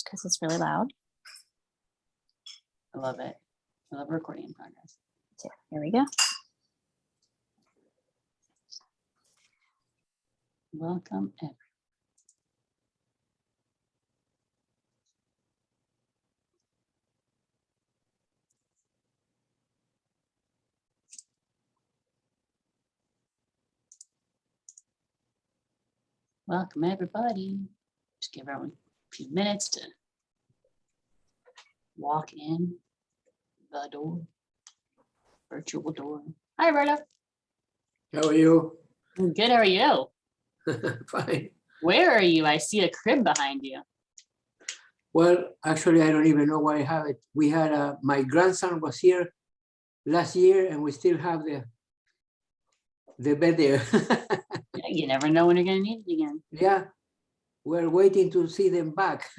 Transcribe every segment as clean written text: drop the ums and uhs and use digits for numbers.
because it's really loud. I love it. I love recording in progress. So here we go. Welcome, everyone. Welcome, everybody. Just give everyone a few minutes to walk in the door, virtual door. Hi, Roberta. How are you? I'm good. How are you? Fine. Where are you? I see a crib behind you. Well, actually, I don't even know why I have it. We had my grandson was here last year, and we still have the bed there. You never know when you're going to need it again. Yeah, we're waiting to see them back.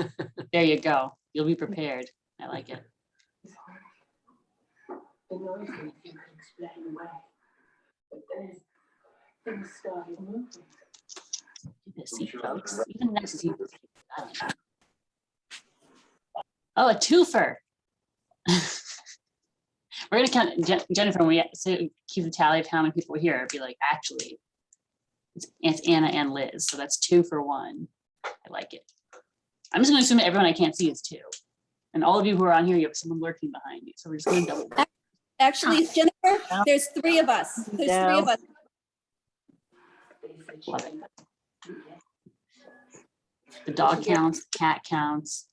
There you go. You'll be prepared. I like it. The noise you can explain away, but then things started moving. This seat, folks. Even nice to see. Oh, a twofer. We're gonna count, Jennifer, when we keep the tally of how many people are here, it'd be like, actually, it's Anna and Liz, so that's 2 for 1. I like it. I'm just gonna assume that everyone I can't see is 2. And all of you who are on here, you have someone lurking behind you, so we're just gonna double. Actually, Jennifer, there's 3 of us. There's 3 of us. Love it. The dog counts, the cat counts.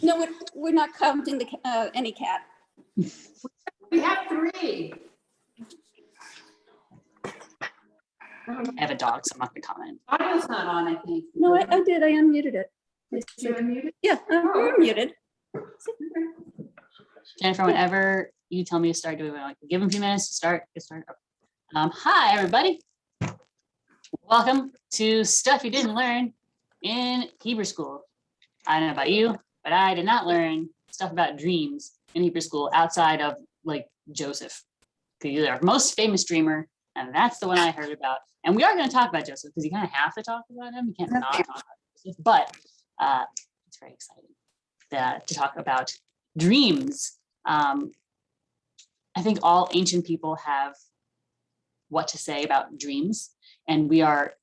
No, we're not counting any cat. We have 3. I have a dog, so I'm not gonna comment. Audio's not on, I think. No, I did. I unmuted it. You unmuted? Yeah, you're muted. Jennifer, whenever you tell me to start doing it, like give them a few minutes to start. Get started. Hi, everybody. Welcome to Stuff You Didn't Learn in Hebrew School. I don't know about you, but I did not learn stuff about dreams in Hebrew school outside of like Joseph. He's our most famous dreamer, and that's the one I heard about. And we are going to talk about Joseph because you kind of have to talk about him. You can't not talk about Joseph, but it's very exciting to talk about dreams. I think all ancient people have what to say about dreams, and we are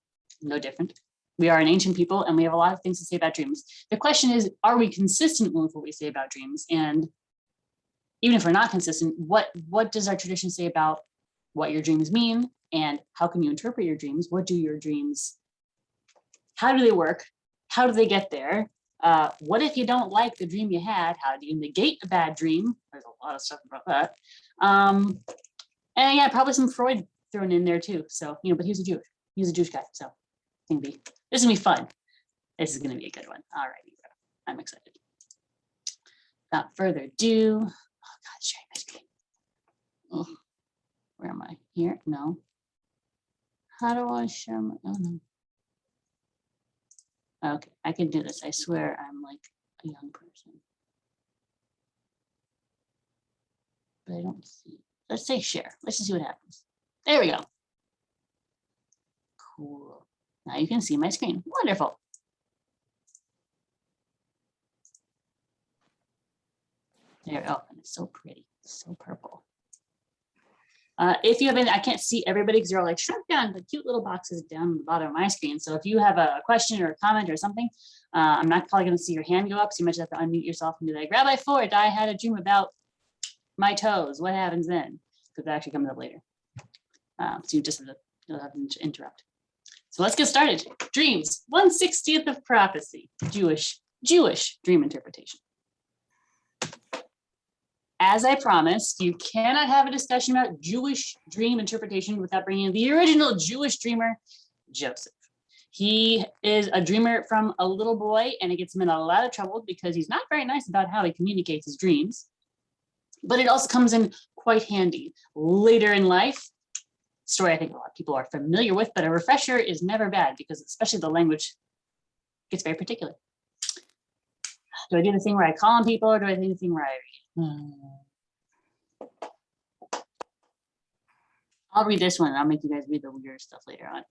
no different. We are an ancient people, and we have a lot of things to say about dreams. The question is, are we consistent with what we say about dreams? And even if we're not consistent, what does our tradition say about what your dreams mean, and how can you interpret your dreams? What do your dreams, how do they work? How do they get there? What if you don't like the dream you had? How do you negate a bad dream? There's a lot of stuff about that. And yeah, probably some Freud thrown in there too. So, but he was a Jewish guy. So this is gonna be fun. This is gonna be a good one. All right, I'm excited. Without further ado, oh God, sharing my screen. Oh, where am I? Here? No. How do I share my, oh no. Okay, I can do this. I swear I'm like a young person. But I don't see. Let's say share. Let's just see what happens. There we go. Cool. Now you can see my screen. Wonderful. There. Oh, and it's so pretty. So purple. If you have any, I can't see everybody because you're all like shrunk down the cute little boxes down the bottom of my screen. So if you have a question or a comment or something, I'm not probably going to see your hand go up. So you might just have to unmute yourself and be like, Rabbi Fort, I had a dream about my toes. What happens then? Because that actually comes up later. So you'll have to interrupt. So let's get started. Dreams, 1/60th of prophecy, Jewish dream interpretation. As I promised, you cannot have a discussion about Jewish dream interpretation without bringing in the original Jewish dreamer, Joseph. He is a dreamer from a little boy, and it gets him in a lot of trouble because he's not very nice about how he communicates his dreams. But it also comes in quite handy later in life. Story I think a lot of people are familiar with, but a refresher is never bad because especially the language gets very particular. Do I do the thing where I call on people, or do I do the thing where I read? I'll read this one, and I'll make you guys read the weird stuff later on.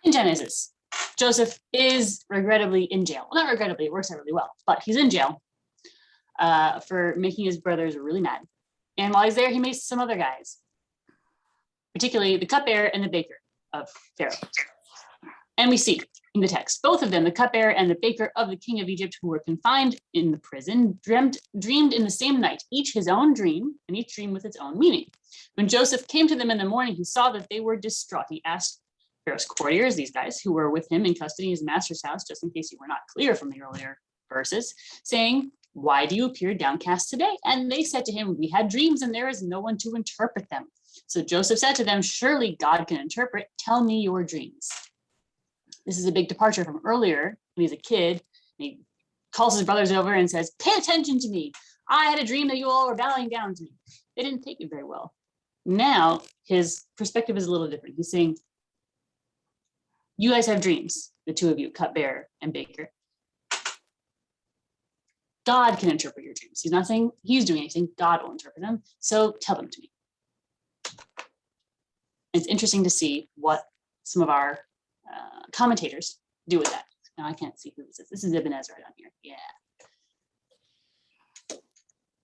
In Genesis, Joseph is regrettably in jail. Well, not regrettably, it works out really well, but he's in jail for making his brothers really mad. And while he's there, he meets some other guys, particularly the cupbearer and the baker of Pharaoh. And we see in the text, both of them, the cupbearer and the baker of the king of Egypt, who were confined in the prison, dreamed in the same night, each his own dream, and each dream with its own meaning. When Joseph came to them in the morning, he saw that they were distraught. He asked Pharaoh's courtiers, these guys who were with him in custody in his master's house, just in case you were not clear from the earlier verses, saying, "Why do you appear downcast today?" And they said to him, "We had dreams and there is no one to interpret them." So Joseph said to them, "Surely God can interpret. Tell me your dreams." This is a big departure from earlier when he's a kid. And he calls his brothers over and says, "Pay attention to me. I had a dream that you all were bowing down to me." They didn't take it very well. Now his perspective is a little different. He's saying, "You guys have dreams, the two of you, cupbearer and baker. God can interpret your dreams." He's not saying he's doing anything. God will interpret them. So tell them to me. It's interesting to see what some of our commentators do with that. Now I can't see who this is. This is Ibn Ezra down here. Yeah.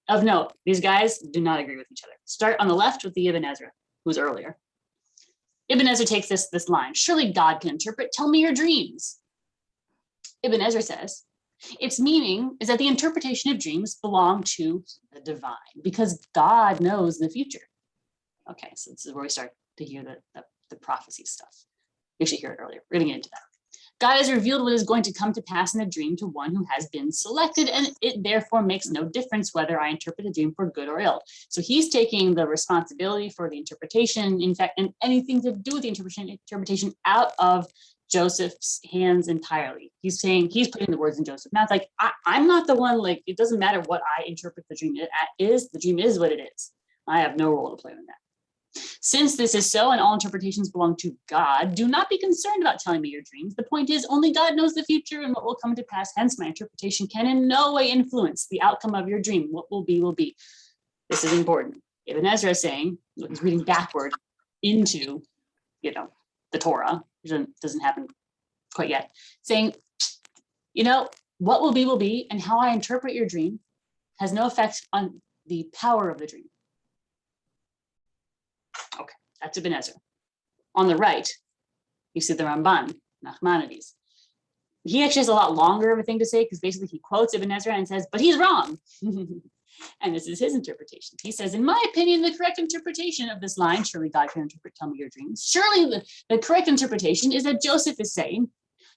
Of note, these guys do not agree with each other. Start on the left with the Ibn Ezra, who's earlier. Ibn Ezra takes this line, "Surely God can interpret. Tell me your dreams." Ibn Ezra says, its meaning is that the interpretation of dreams belong to the divine because God knows the future. Okay, so this is where we start to hear the prophecy stuff. You should hear it earlier. We're going to get into that. God has revealed what is going to come to pass in a dream to one who has been selected, and it therefore makes no difference whether I interpret a dream for good or ill. So he's taking the responsibility for the interpretation, in fact, and anything to do with the interpretation out of Joseph's hands entirely. He's saying, he's putting the words in Joseph's mouth. Like, I'm not the one, like, it doesn't matter what I interpret the dream is. The dream is what it is. I have no role to play in that. Since this is so and all interpretations belong to God, do not be concerned about telling me your dreams. The point is, only God knows the future and what will come to pass. Hence, my interpretation can in no way influence the outcome of your dream. What will be, will be. This is important. Ibn Ezra is saying, he's reading backward into, the Torah, which doesn't happen quite yet, saying, what will be, and how I interpret your dream has no effect on the power of the dream. Okay, that's Ibn Ezra. On the right, you see the Ramban, Nachmanides. He actually has a lot longer of a thing to say because basically he quotes Ibn Ezra and says, but he's wrong. And this is his interpretation. He says, in my opinion, the correct interpretation of this line, surely God can interpret, tell me your dreams. Surely the correct interpretation is that Joseph is saying,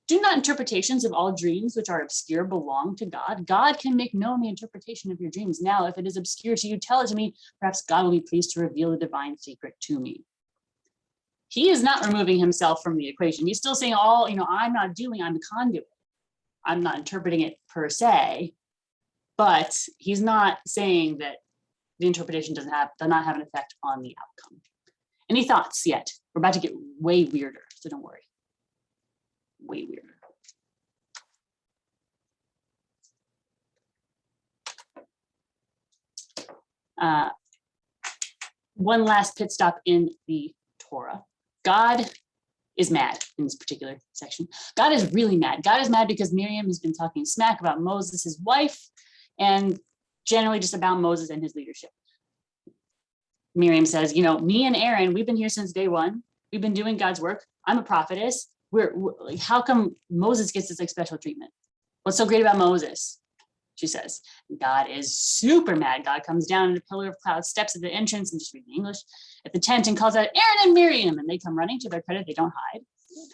do not interpretations of all dreams which are obscure belong to God? God can make known the interpretation of your dreams. Now, if it is obscure to you, tell it to me. Perhaps God will be pleased to reveal the divine secret to me. He is not removing himself from the equation. He's still saying, I'm not doing, I'm the conduit. I'm not interpreting it per se, but he's not saying that the interpretation does not have an effect on the outcome. Any thoughts yet? We're about to get way weirder, so don't worry. Way weirder. One last pit stop in the Torah. God is mad in this particular section. God is really mad. God is mad because Miriam has been talking smack about Moses, his wife, and generally just about Moses and his leadership. Miriam says, me and Aaron, we've been here since day one. We've been doing God's work. I'm a prophetess. We're like, how come Moses gets this special treatment? What's so great about Moses? She says. God is super mad. God comes down in a pillar of cloud, steps at the entrance, and just reading English, at the tent and calls out Aaron and Miriam, and they come running. To their credit, they don't hide.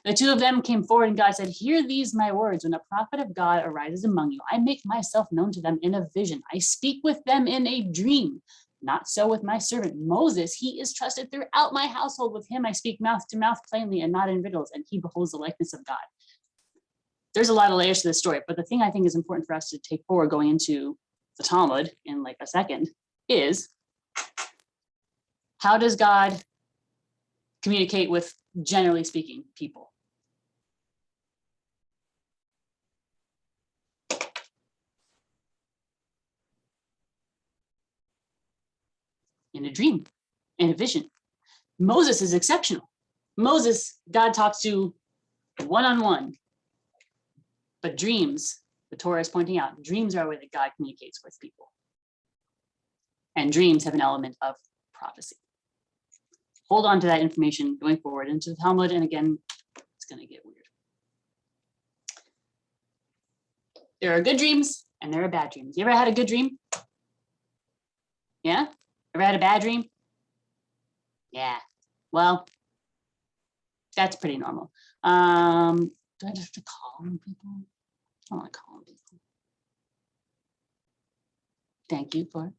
The two of them came forward, and God said, hear these my words. When a prophet of God arises among you, I make myself known to them in a vision. I speak with them in a dream. Not so with my servant Moses. He is trusted throughout my household. With him I speak mouth to mouth plainly and not in riddles, and he beholds the likeness of God. There's a lot of layers to this story, but the thing I think is important for us to take forward going into the Talmud in like a second is, how does God communicate with, generally speaking, people? In a dream, in a vision. Moses is exceptional. Moses, God talks to one-on-one. But dreams, the Torah is pointing out, dreams are a way that God communicates with people. And dreams have an element of prophecy. Hold on to that information going forward into the Talmud, and again, it's going to get weird. There are good dreams and there are bad dreams. You ever had a good dream? Yeah? Ever had a bad dream? Yeah. Well, that's pretty normal. Do I just have to call on people? I don't want to call on people. Thank you for.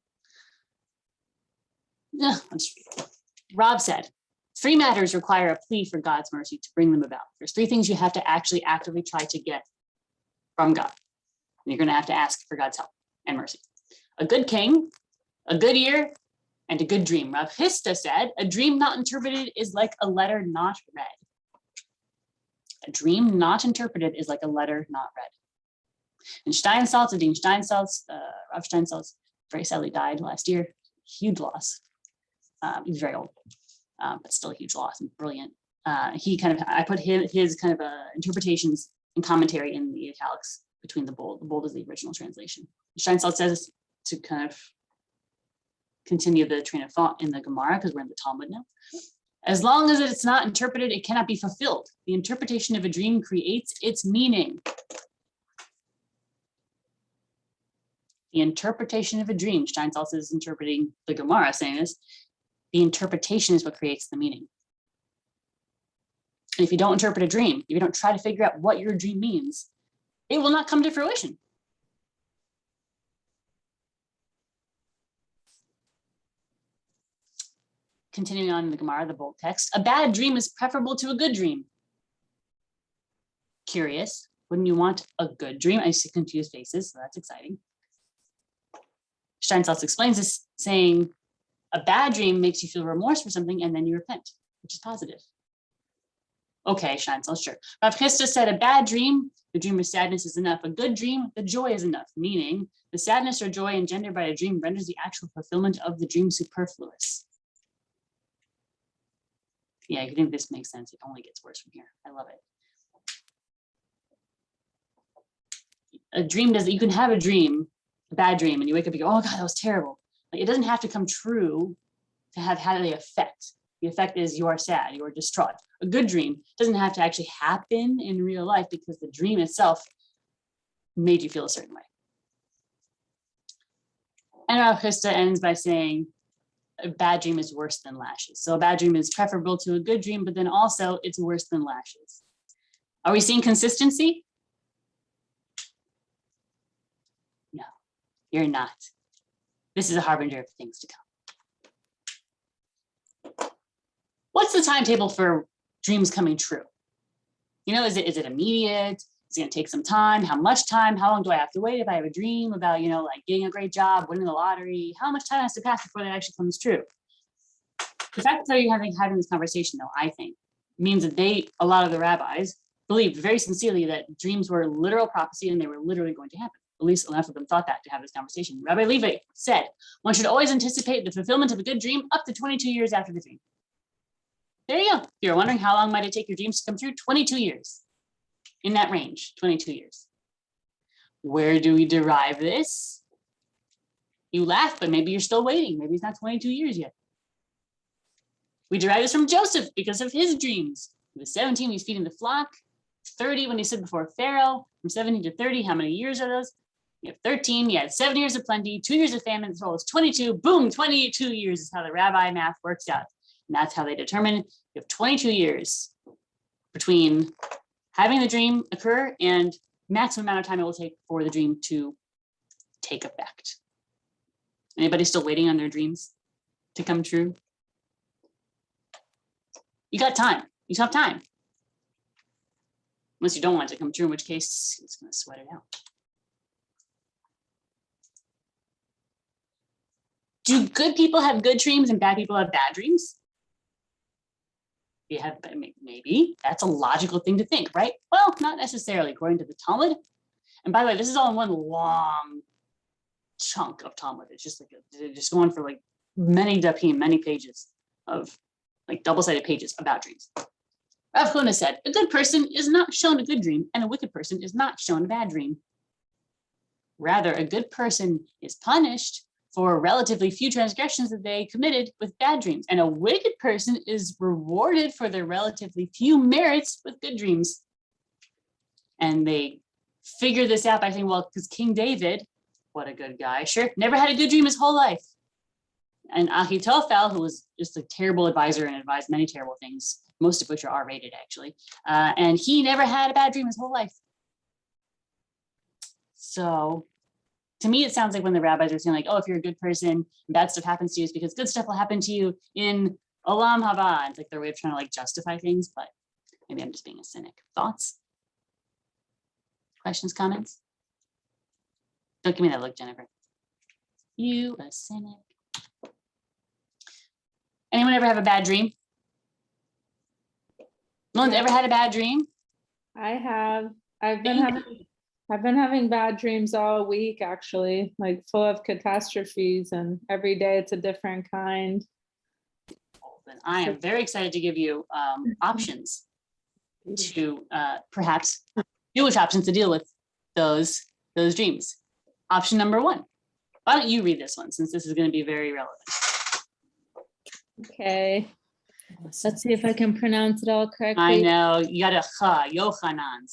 Yeah, let's read. Rob said, 3 matters require a plea for God's mercy to bring them about. There's 3 things you have to actually actively try to get from God. And you're going to have to ask for God's help and mercy. A good king, a good year, and a good dream. Rav Hista said, a dream not interpreted is like a letter not read. A dream not interpreted is like a letter not read. And Steinsaltz, Dean Steinsaltz, Rav Steinsaltz, very sadly died last year. Huge loss. He was very old, but still a huge loss and brilliant. I put his kind of interpretations and commentary in the italics between the bold. The bold is the original translation. Steinsaltz says to kind of continue the train of thought in the Gemara, because we're in the Talmud now. As long as it's not interpreted, it cannot be fulfilled. The interpretation of a dream creates its meaning. The interpretation of a dream, Steinsaltz is interpreting the Gemara, saying this, the interpretation is what creates the meaning. And if you don't interpret a dream, if you don't try to figure out what your dream means, it will not come to fruition. Continuing on in the Gemara, the bold text, a bad dream is preferable to a good dream. Curious, wouldn't you want a good dream? I see confused faces, so that's exciting. Steinsaltz explains this, saying, a bad dream makes you feel remorse for something and then you repent, which is positive. Okay, Steinsaltz, sure. Rav Chisda said, a bad dream, the dream of sadness is enough. A good dream, the joy is enough, meaning the sadness or joy engendered by a dream renders the actual fulfillment of the dream superfluous. Yeah, I think this makes sense. It only gets worse from here. I love it. A dream does, you can have a dream, a bad dream, and you wake up and you go, oh God, that was terrible. Like, it doesn't have to come true to have had the effect. The effect is you are sad, you are distraught. A good dream doesn't have to actually happen in real life because the dream itself made you feel a certain way. And Rav Chisda ends by saying, a bad dream is worse than lashes. So a bad dream is preferable to a good dream, but then also it's worse than lashes. Are we seeing consistency? No, you're not. This is a harbinger of things to come. What's the timetable for dreams coming true? You know, is it immediate? Is it going to take some time? How much time? How long do I have to wait if I have a dream about, like getting a great job, winning the lottery? How much time has to pass before that actually comes true? The fact that you're having this conversation, though, I think, means that a lot of the rabbis, believed very sincerely that dreams were literal prophecy and they were literally going to happen. At least enough of them thought that to have this conversation. Rabbi Levi said, one should always anticipate the fulfillment of a good dream up to 22 years after the dream. There you go. If you're wondering how long might it take your dreams to come true, 22 years. In that range, 22 years. Where do we derive this? You laugh, but maybe you're still waiting. Maybe it's not 22 years yet. We derive this from Joseph because of his dreams. He was 17 when he's feeding the flock, 30 when he stood before Pharaoh, from 17 to 30, how many years are those? You have 13, you had 7 years of plenty, 2 years of famine, as well as 22, boom, 22 years is how the rabbi math works out. And that's how they determine you have 22 years between having the dream occur and maximum amount of time it will take for the dream to take effect. Anybody still waiting on their dreams to come true? You got time. You still have time. Unless you don't want it to come true, in which case it's going to sweat it out. Do good people have good dreams and bad people have bad dreams? You have, maybe that's a logical thing to think, right? Well, not necessarily, according to the Talmud. And by the way, this is all in one long chunk of Talmud. It's just like just going for like many dapim, many pages of like double-sided pages about dreams. Rav Huna said, a good person is not shown a good dream, and a wicked person is not shown a bad dream. Rather, a good person is punished for relatively few transgressions that they committed with bad dreams, and a wicked person is rewarded for their relatively few merits with good dreams. And they figure this out by saying, well, because King David, what a good guy, sure, never had a good dream his whole life. And Ahitophel, who was just a terrible advisor and advised many terrible things, most of which are R-rated actually, and he never had a bad dream his whole life. So to me, it sounds like when the rabbis are saying like, oh, if you're a good person, bad stuff happens to you, it's because good stuff will happen to you in Olam Haba. It's like their way of trying to like justify things, but maybe I'm just being a cynic. Thoughts? Questions, comments? Don't give me that look, Jennifer. You a cynic. Anyone ever have a bad dream? No one's ever had a bad dream? I have. I've been having bad dreams all week, actually, like full of catastrophes, and every day it's a different kind. Then I am very excited to give you options to perhaps Jewish options to deal with those dreams. Option number one. Why don't you read this one, since this is going to be very relevant? Okay. Let's see if I can pronounce it all correctly. I know, you got a Yohanan.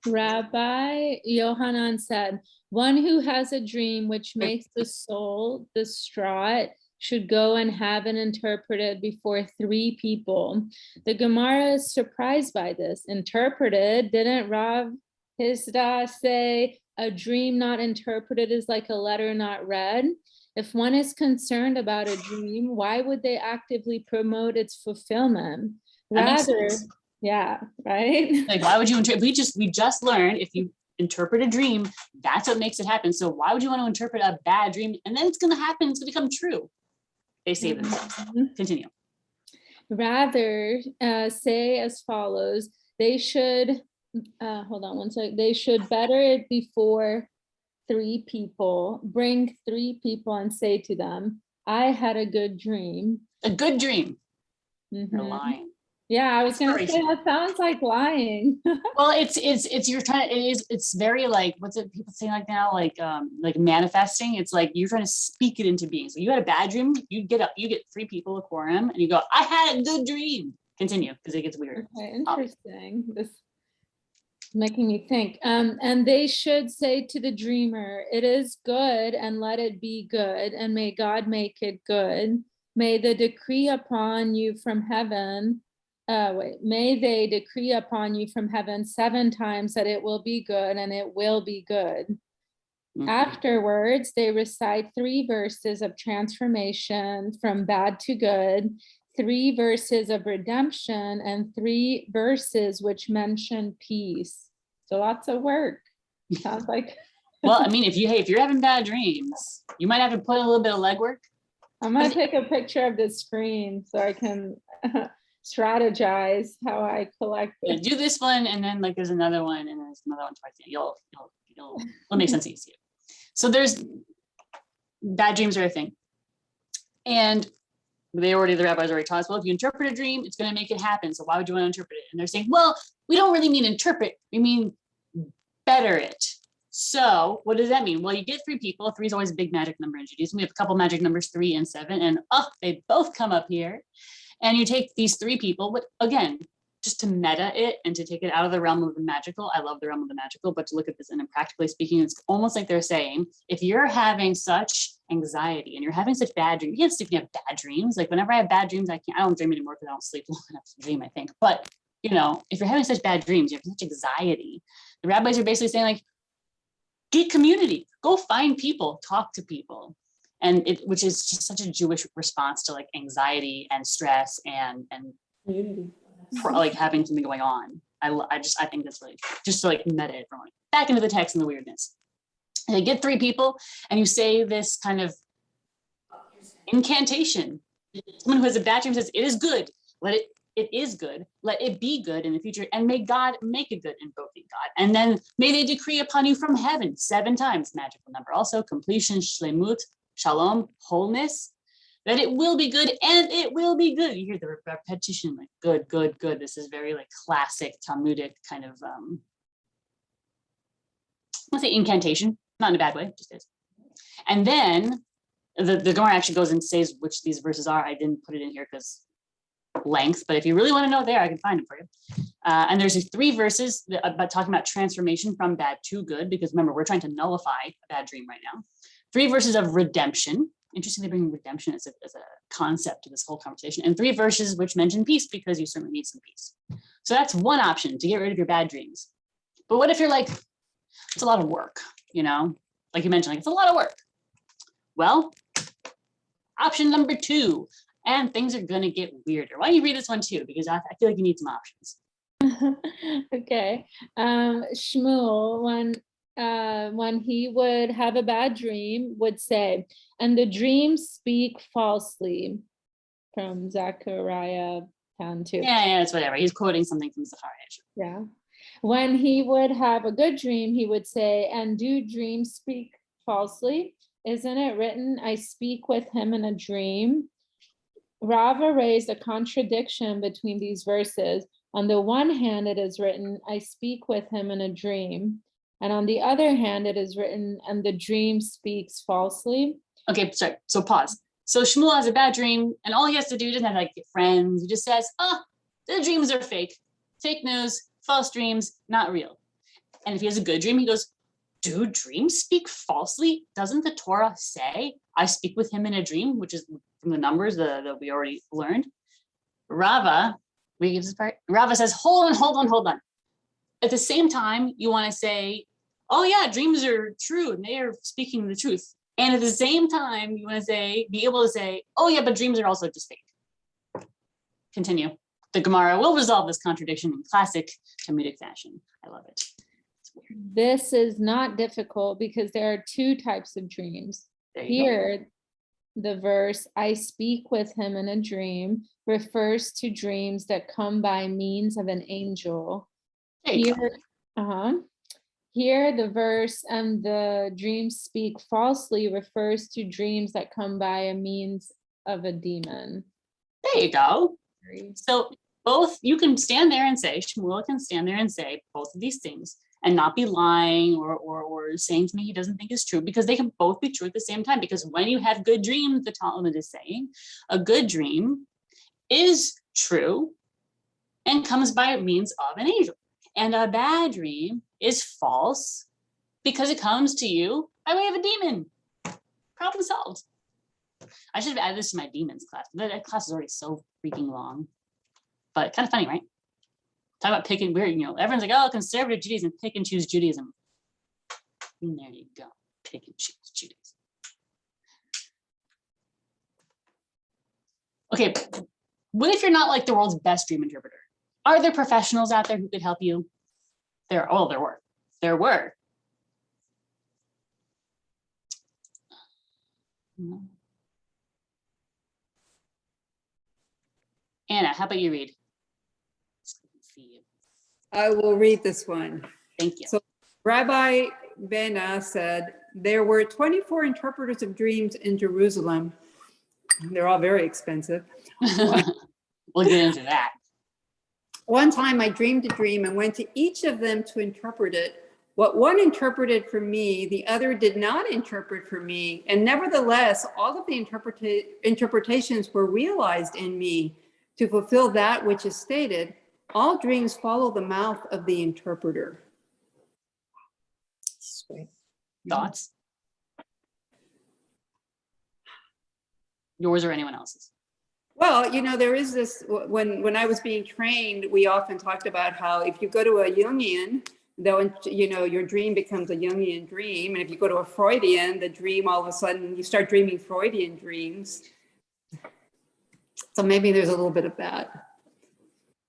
Rabbi Yohanan said, one who has a dream which makes the soul distraught should go and have it interpreted before 3 people. The Gemara is surprised by this. Interpreted, didn't Rav Hizda say a dream not interpreted is like a letter not read? If one is concerned about a dream, why would they actively promote its fulfillment? Rather, yeah, right? Like, why would you interpret? We just learned if you interpret a dream, that's what makes it happen. So why would you want to interpret a bad dream? And then it's going to happen, it's going to become true. They save themselves. Continue. Rather, say as follows, they should, hold on one sec, they should better it before 3 people, bring 3 people and say to them, I had a good dream. A good dream. You're Mhm. lying. Yeah, I was gonna say that sounds like lying. Well, it's you're trying. It's very like, what's it people say like now, like manifesting. It's like you're trying to speak it into being. So you had a bad dream, you get 3 people, a quorum, and you go, I had a good dream. Continue, because it gets weird. Okay, interesting. This is making me think. And they should say to the dreamer, it is good, and let it be good, and may God make it good. May the decree upon you from heaven. May they decree upon you from heaven 7 times that it will be good, and it will be good. Mhm. Afterwards, they recite 3 verses of transformation from bad to good, 3 verses of redemption, and 3 verses which mention peace. So lots of work. Sounds like. Well, I mean, if you're having bad dreams, you might have to put in a little bit of legwork. I'm gonna take a picture of the screen so I can strategize how I collect it. Do this one, and then like there's another one, and there's another one towards the end. It'll make sense to you. So there's bad dreams are a thing, and the rabbis already taught us, well, if you interpret a dream, it's going to make it happen. So why would you want to interpret it? And they're saying, well, we don't really mean interpret, we mean better it. So what does that mean? Well, you get 3 people. 3 is always a big magic number in Judaism. We have a couple magic numbers, 3 and 7, and they both come up here. And you take these 3 people, but again, just to meta it and to take it out of the realm of the magical. I love the realm of the magical, but to look at this and practically speaking, it's almost like they're saying, if you're having such anxiety and you're having such bad dreams, you can't sleep when you have bad dreams. Like whenever I have bad dreams, I don't dream anymore because I don't sleep long enough to dream, I think. But if you're having such bad dreams, you have such anxiety, the rabbis are basically saying like, get community, go find people, talk to people. And which is just such a Jewish response to like anxiety and stress and like having something going on. I think that's really just to like meta it from like back into the text and the weirdness. And you get 3 people and you say this kind of incantation. Someone who has a bad dream says, it is good. It is good. Let it be good in the future. And may God make it good, invoking God. And then may they decree upon you from heaven 7 times, magical number. Also completion, shlemut, shalom, wholeness. that it will be good, and it will be good. You hear the repetition, like good, good, good. This is very like classic Talmudic kind of, let's say incantation, not in a bad way, just is. And then the Gemara actually goes and says which these verses are. I didn't put it in here because length, but if you really want to know there, I can find it for you. And there's these 3 verses about talking about transformation from bad to good, because remember, we're trying to nullify a bad dream right now. 3 verses of redemption. Interesting they bring redemption as a concept to this whole conversation. And 3 verses which mention peace, because you certainly need some peace. So that's one option to get rid of your bad dreams. But what if you're like, it's a lot of work, you know? Like you mentioned, like it's a lot of work. Well, option number 2, and things are gonna get weirder. Why don't you read this one too? Because I feel like you need some options. Okay. Shmuel, when he would have a bad dream, would say, and the dreams speak falsely, from Zechariah 10:2. Yeah, it's whatever. He's quoting something from Zechariah. Yeah. When he would have a good dream, he would say, and do dreams speak falsely? Isn't it written, I speak with him in a dream? Rava raised a contradiction between these verses. On the one hand, it is written, I speak with him in a dream. And on the other hand, it is written, and the dream speaks falsely. Okay, sorry. So pause. So Shmuel has a bad dream, and all he has to do, he doesn't have to like get friends. He just says, the dreams are fake news, false dreams, not real. And if he has a good dream, he goes, do dreams speak falsely? Doesn't the Torah say, I speak with him in a dream, which is from the numbers that we already learned? Rava, we get this part. Rava says, hold on. At the same time, you want to say, oh yeah, dreams are true and they are speaking the truth. And at the same time, you want to say, be able to say, oh yeah, but dreams are also just fake. Continue. The Gemara will resolve this contradiction in classic Talmudic fashion. I love it. This is not difficult because there are 2 types of dreams. Here, the verse, I speak with him in a dream, refers to dreams that come by means of an angel. Here, Here, the verse, and the dreams speak falsely, refers to dreams that come by a means of a demon. There you go. So both, you can stand there and say, Shmuel can stand there and say both of these things and not be lying or saying to me he doesn't think is true, because they can both be true at the same time. Because when you have good dreams, the Talmud is saying, a good dream is true and comes by means of an angel. And a bad dream is false because it comes to you by way of a demon. Problem solved. I should have added this to my demons class. That class is already so freaking long. But kind of funny, right? Talk about picking weird, everyone's like, oh, conservative Judaism, pick and choose Judaism. And there you go, pick and choose Judaism. Okay, what if you're not like the world's best dream interpreter? Are there professionals out there who could help you? There were. Anna, how about you read? I will read this one. Thank you. So Rabbi Bena said, there were 24 interpreters of dreams in Jerusalem. They're all very expensive. We'll get into that. One time I dreamed a dream and went to each of them to interpret it. What one interpreted for me, the other did not interpret for me. And nevertheless, all of the interpretations were realized in me to fulfill that which is stated. All dreams follow the mouth of the interpreter. Sweet. Thoughts? Yours or anyone else's? Well, there is this, when I was being trained, we often talked about how if you go to a Jungian, though, your dream becomes a Jungian dream. And if you go to a Freudian, the dream, all of a sudden you start dreaming Freudian dreams. So maybe there's a little bit of that.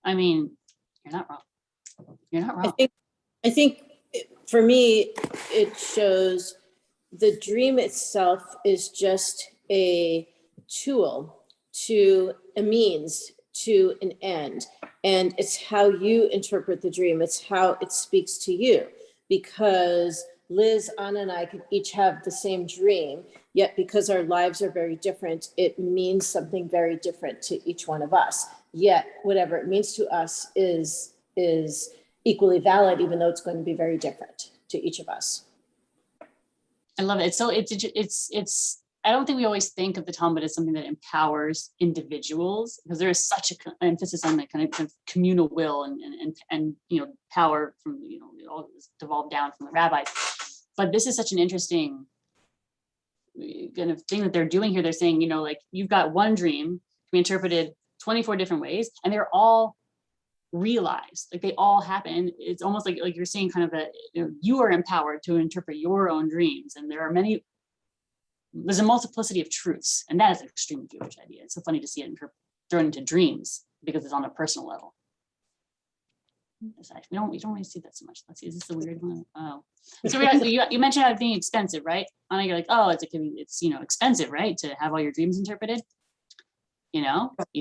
I mean, you're not wrong. You're not wrong. I think for me, it shows the dream itself is just a tool to a means to an end. And it's how you interpret the dream. It's how it speaks to you, because Liz, Anna, and I could each have the same dream, yet because our lives are very different, it means something very different to each one of us. Yet whatever it means to us is equally valid, even though it's going to be very different to each of us. I love it. So it's I don't think we always think of the Talmud as something that empowers individuals, because there is such an emphasis on the kind of communal will and power from all devolved down from the rabbis. But this is such an interesting kind of thing that they're doing here. They're saying, like, you've got one dream to be interpreted 24 different ways, and they're all realized, like they all happen. It's almost like you're saying kind of that you are empowered to interpret your own dreams, and there's a multiplicity of truths, and that is an extremely Jewish idea. It's so funny to see it thrown into dreams because it's on a personal level. We don't really see that so much. Let's see, is this a weird one? Oh, so you mentioned how being expensive, right? Anna, you're like, oh, it's expensive, right, to have all your dreams interpreted. You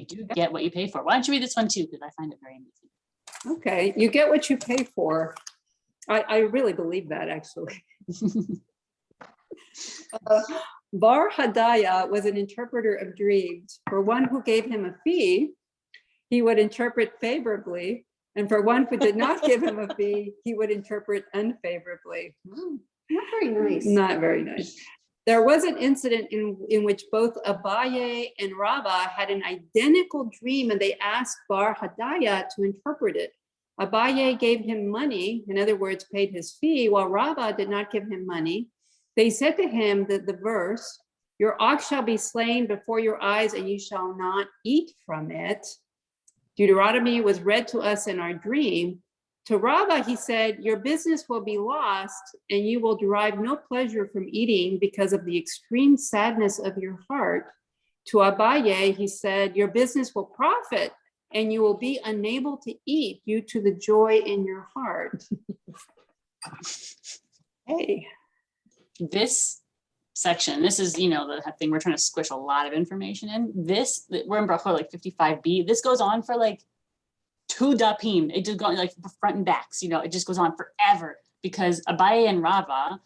do get what you pay for. Why don't you read this one too? Because I find it very amusing. Okay, you get what you pay for. I really believe that, actually. Bar Hadaya was an interpreter of dreams. For one who gave him a fee, he would interpret favorably. And for one who did not give him a fee, he would interpret unfavorably. Not very nice. Not very nice. There was an incident in which both Abaye and Rava had an identical dream, and they asked Bar Hadaya to interpret it. Abaye gave him money, in other words, paid his fee, while Rava did not give him money. They said to him that the verse, "Your ox shall be slain before your eyes, and you shall not eat from it." Deuteronomy was read to us in our dream. To Rava, he said, "Your business will be lost, and you will derive no pleasure from eating because of the extreme sadness of your heart." To Abaye, he said, "Your business will profit, and you will be unable to eat due to the joy in your heart." Hey. This section, this is, the thing we're trying to squish a lot of information in. We're in Brachot, like 55b. This goes on for like 2 dapim. It just goes like front and backs, it just goes on forever, because Abaye and Rava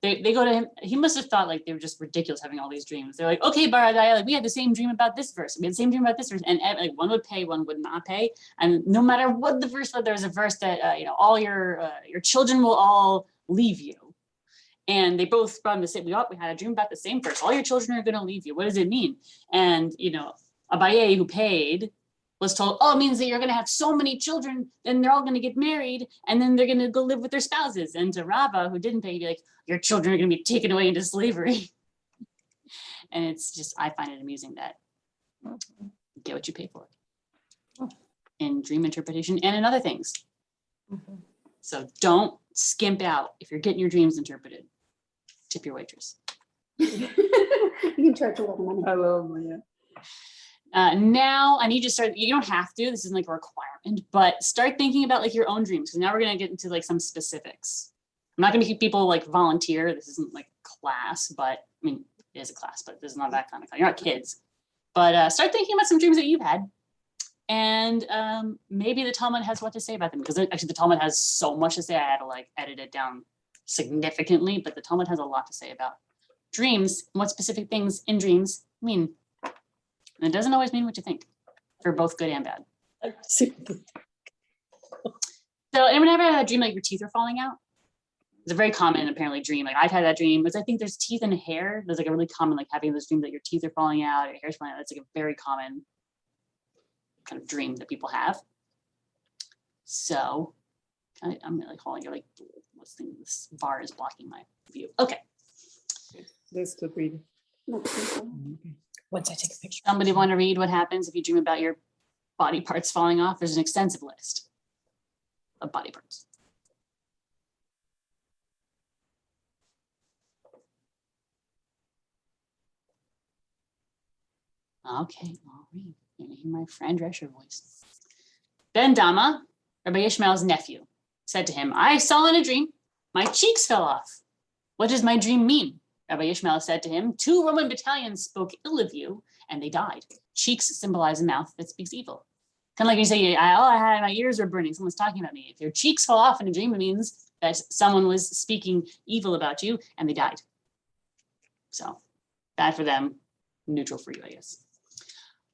they go to him. He must have thought like they were just ridiculous having all these dreams. They're like, okay, Bar Hadaya, like we had the same dream about this verse. We had the same dream about this verse. And like one would pay, one would not pay. And no matter what the verse was, there's a verse that, all your children will all leave you. And they both brought the same, we had a dream about the same verse. All your children are going to leave you. What does it mean? And, Abaye, who paid, was told, oh, it means that you're going to have so many children, then they're all going to get married, and then they're going to go live with their spouses. And to Rava, who didn't pay, he'd be like, your children are going to be taken away into slavery. And it's just, I find it amusing that you get what you pay for in dream interpretation and in other things. So don't skimp out if you're getting your dreams interpreted. Tip your waitress. You can charge a little money. I love it. Now I need you to start, you don't have to, this isn't like a requirement, but start thinking about like your own dreams. So now we're going to get into like some specifics. I'm not going to keep people like volunteer. This isn't like class, but I mean, it is a class, but this is not that kind of class. You're not kids, but start thinking about some dreams that you've had. And maybe the Talmud has what to say about them, because actually the Talmud has so much to say. I had to like edit it down significantly, but the Talmud has a lot to say about dreams and what specific things in dreams mean. And it doesn't always mean what you think, for both good and bad. So anyone ever had a dream like your teeth are falling out? It's a very common, apparently, dream. Like I've had that dream, because I think there's teeth and hair. There's like a really common, like having this dream that your teeth are falling out, your hair's falling out. That's like a very common kind of dream that people have. So I'm like holding it like this bar is blocking my view. Okay. This to read. Once I take a picture. Somebody want to read what happens if you dream about your body parts falling off? There's an extensive list of body parts. Okay, I'll read. You're gonna hear my Fran Drescher voice. Ben Dama, Rabbi Ishmael's nephew, said to him, I saw in a dream, my cheeks fell off. What does my dream mean? Rabbi Ishmael said to him, 2 Roman battalions spoke ill of you, and they died. Cheeks symbolize a mouth that speaks evil. Kind of like you say, my ears are burning, someone's talking about me. If your cheeks fall off in a dream, it means that someone was speaking evil about you and they died. So bad for them, neutral for you, I guess.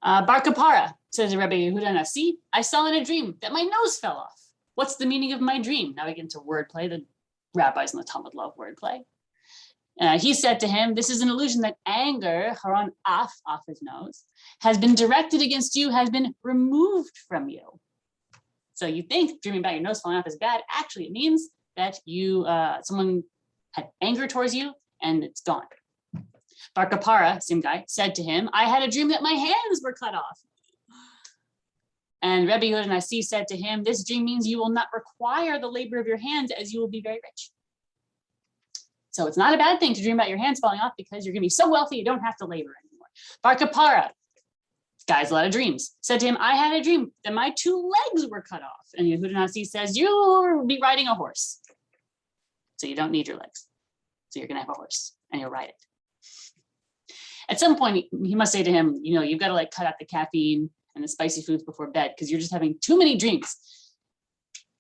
Bar Kapara, says Rabbi Yehuda Nasi, I saw in a dream that my nose fell off. What's the meaning of my dream? Now we get into wordplay. The rabbis in the Talmud love wordplay. He said to him, this is an illusion that anger, haran af, off his nose, has been directed against you, has been removed from you. So you think dreaming about your nose falling off is bad. Actually, it means that you, someone had anger towards you and it's gone. Bar Kapara, same guy, said to him, I had a dream that my hands were cut off. And Rabbi Yehuda Nasi said to him, this dream means you will not require the labor of your hands as you will be very rich. So it's not a bad thing to dream about your hands falling off because you're going to be so wealthy you don't have to labor anymore. Bar Kapara, this guy has a lot of dreams, said to him, I had a dream that my 2 legs were cut off. And Yehuda Nasi says, you'll be riding a horse. So you don't need your legs. So you're going to have a horse and you'll ride it. At some point, he must say to him, you know, you've got to like cut out the caffeine and the spicy foods before bed because you're just having too many dreams.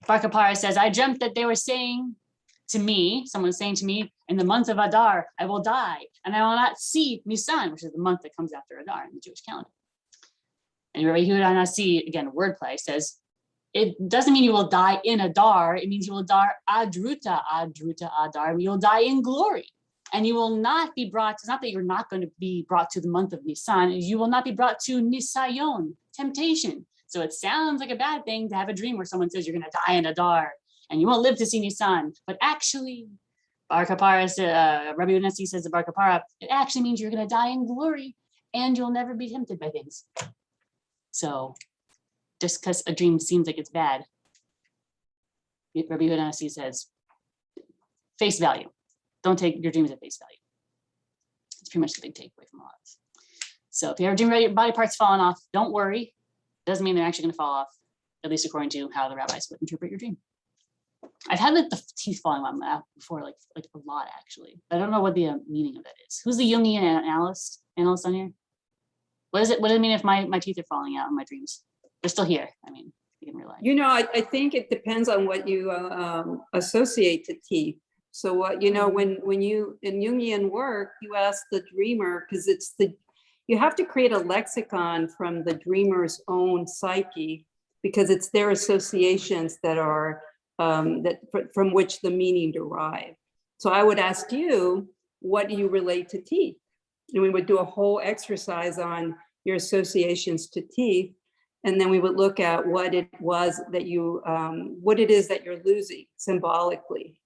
Bar Kapara says, I dreamt that they were saying to me, someone was saying to me, in the month of Adar, I will die and I will not see Nisan, which is the month that comes after Adar in the Jewish calendar. And Rabbi Yehuda Nasi, again, wordplay, says, it doesn't mean you will die in Adar, it means you will die adruta Adar, you'll die in glory. And you will not be brought, it's not that you're not going to be brought to the month of Nisan, you will not be brought to Nisayon, temptation. So it sounds like a bad thing to have a dream where someone says you're going to die in Adar and you won't live to see Nisan. But actually, Bar Kapara, Rabbi Nasi says to Bar Kapara, it actually means you're going to die in glory and you'll never be tempted by things. So just because a dream seems like it's bad, Rabbi Nasi says, face value. Don't take your dreams at face value. It's pretty much the big takeaway from all of this. So if you ever dream about your body parts falling off, don't worry. Doesn't mean they're actually going to fall off, at least according to how the rabbis would interpret your dream. I've had like the teeth falling out before, like a lot actually. I don't know what the meaning of that is. Who's the Jungian analyst on here? What does it mean if my teeth are falling out in my dreams? They're still here. I mean, you can realize. You know, I think it depends on what you associate to teeth. So what, you know, when you, in Jungian work, you ask the dreamer, because you have to create a lexicon from the dreamer's own psyche, because it's their associations that are, from which the meaning derive. So I would ask you, what do you relate to teeth? And we would do a whole exercise on your associations to teeth. And then we would look at what it was that you, what it is that you're losing symbolically.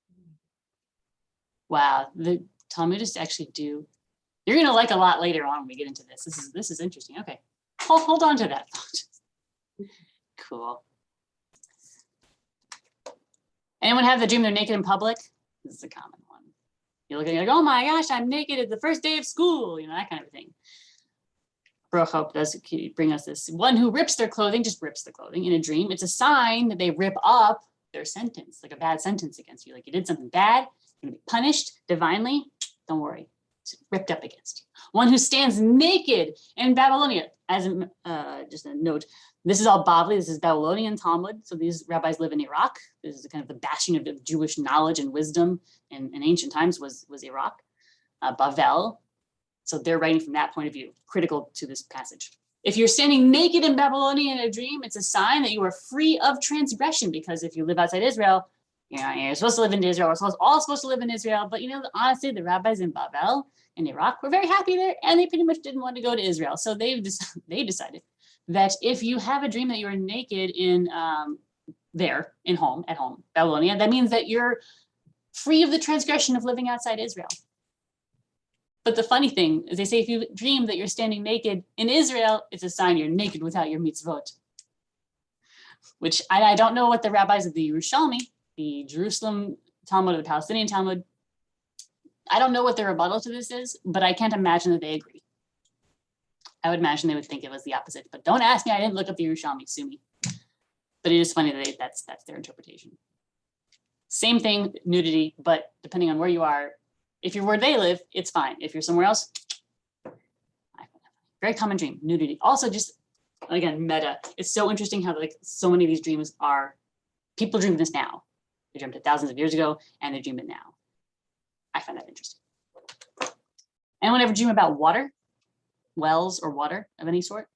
Wow, the Talmudists actually do. You're gonna like a lot later on when we get into this. This is interesting. Okay, hold on to that thought. Cool. Anyone have the dream they're naked in public? This is a common one. You're looking like, oh my gosh, I'm naked at the first day of school, you know, that kind of thing. Baruch Hope does bring us this. One who rips their clothing, just rips the clothing in a dream. It's a sign that they rip up their sentence, like a bad sentence against you. Like you did something bad, you're gonna be punished divinely. Don't worry, it's ripped up against you. One who stands naked in Babylonia, as just a note, this is all Bavli, this is Babylonian Talmud. So these rabbis live in Iraq. This is kind of the bastion of the Jewish knowledge and wisdom in ancient times was Iraq, Bavel. So they're writing from that point of view, critical to this passage. If you're standing naked in Babylonia in a dream, it's a sign that you are free of transgression, because if you live outside Israel, you know, you're supposed to live in Israel. We're all supposed to live in Israel. But, you know, honestly, the rabbis in Bavel in Iraq were very happy there, and they pretty much didn't want to go to Israel. So they decided that if you have a dream that you're naked in at home, Babylonia, that means that you're free of the transgression of living outside Israel. But the funny thing is they say if you dream that you're standing naked in Israel, it's a sign you're naked without your mitzvot. Which I don't know what the rabbis of the Yerushalmi, the Jerusalem Talmud or the Palestinian Talmud, I don't know what their rebuttal to this is, but I can't imagine that they agree. I would imagine they would think it was the opposite, but don't ask me, I didn't look up the Yerushalmi, sue me. But it is funny that that's their interpretation. Same thing, nudity, but depending on where you are, if you're where they live, it's fine. If you're somewhere else, very common dream, nudity. Also just, again, meta. It's so interesting how like so many of these dreams are, people dream this now. They dreamt it thousands of years ago and they dream it now. I find that interesting. Anyone ever dream about water? Wells or water of any sort?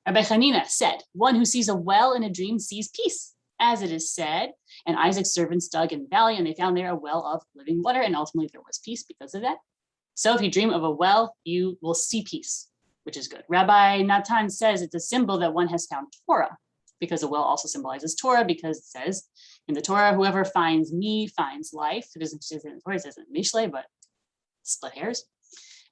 Rabbi Hanina said, one who sees a well in a dream sees peace. As it is said, and Isaac's servants dug in the valley and they found there a well of living water, and ultimately there was peace because of that. So if you dream of a well, you will see peace, which is good. Rabbi Natan says it's a symbol that one has found Torah, because a well also symbolizes Torah, because it says in the Torah, whoever finds me finds life. It doesn't say in the Torah, it says in Mishle, but split hairs.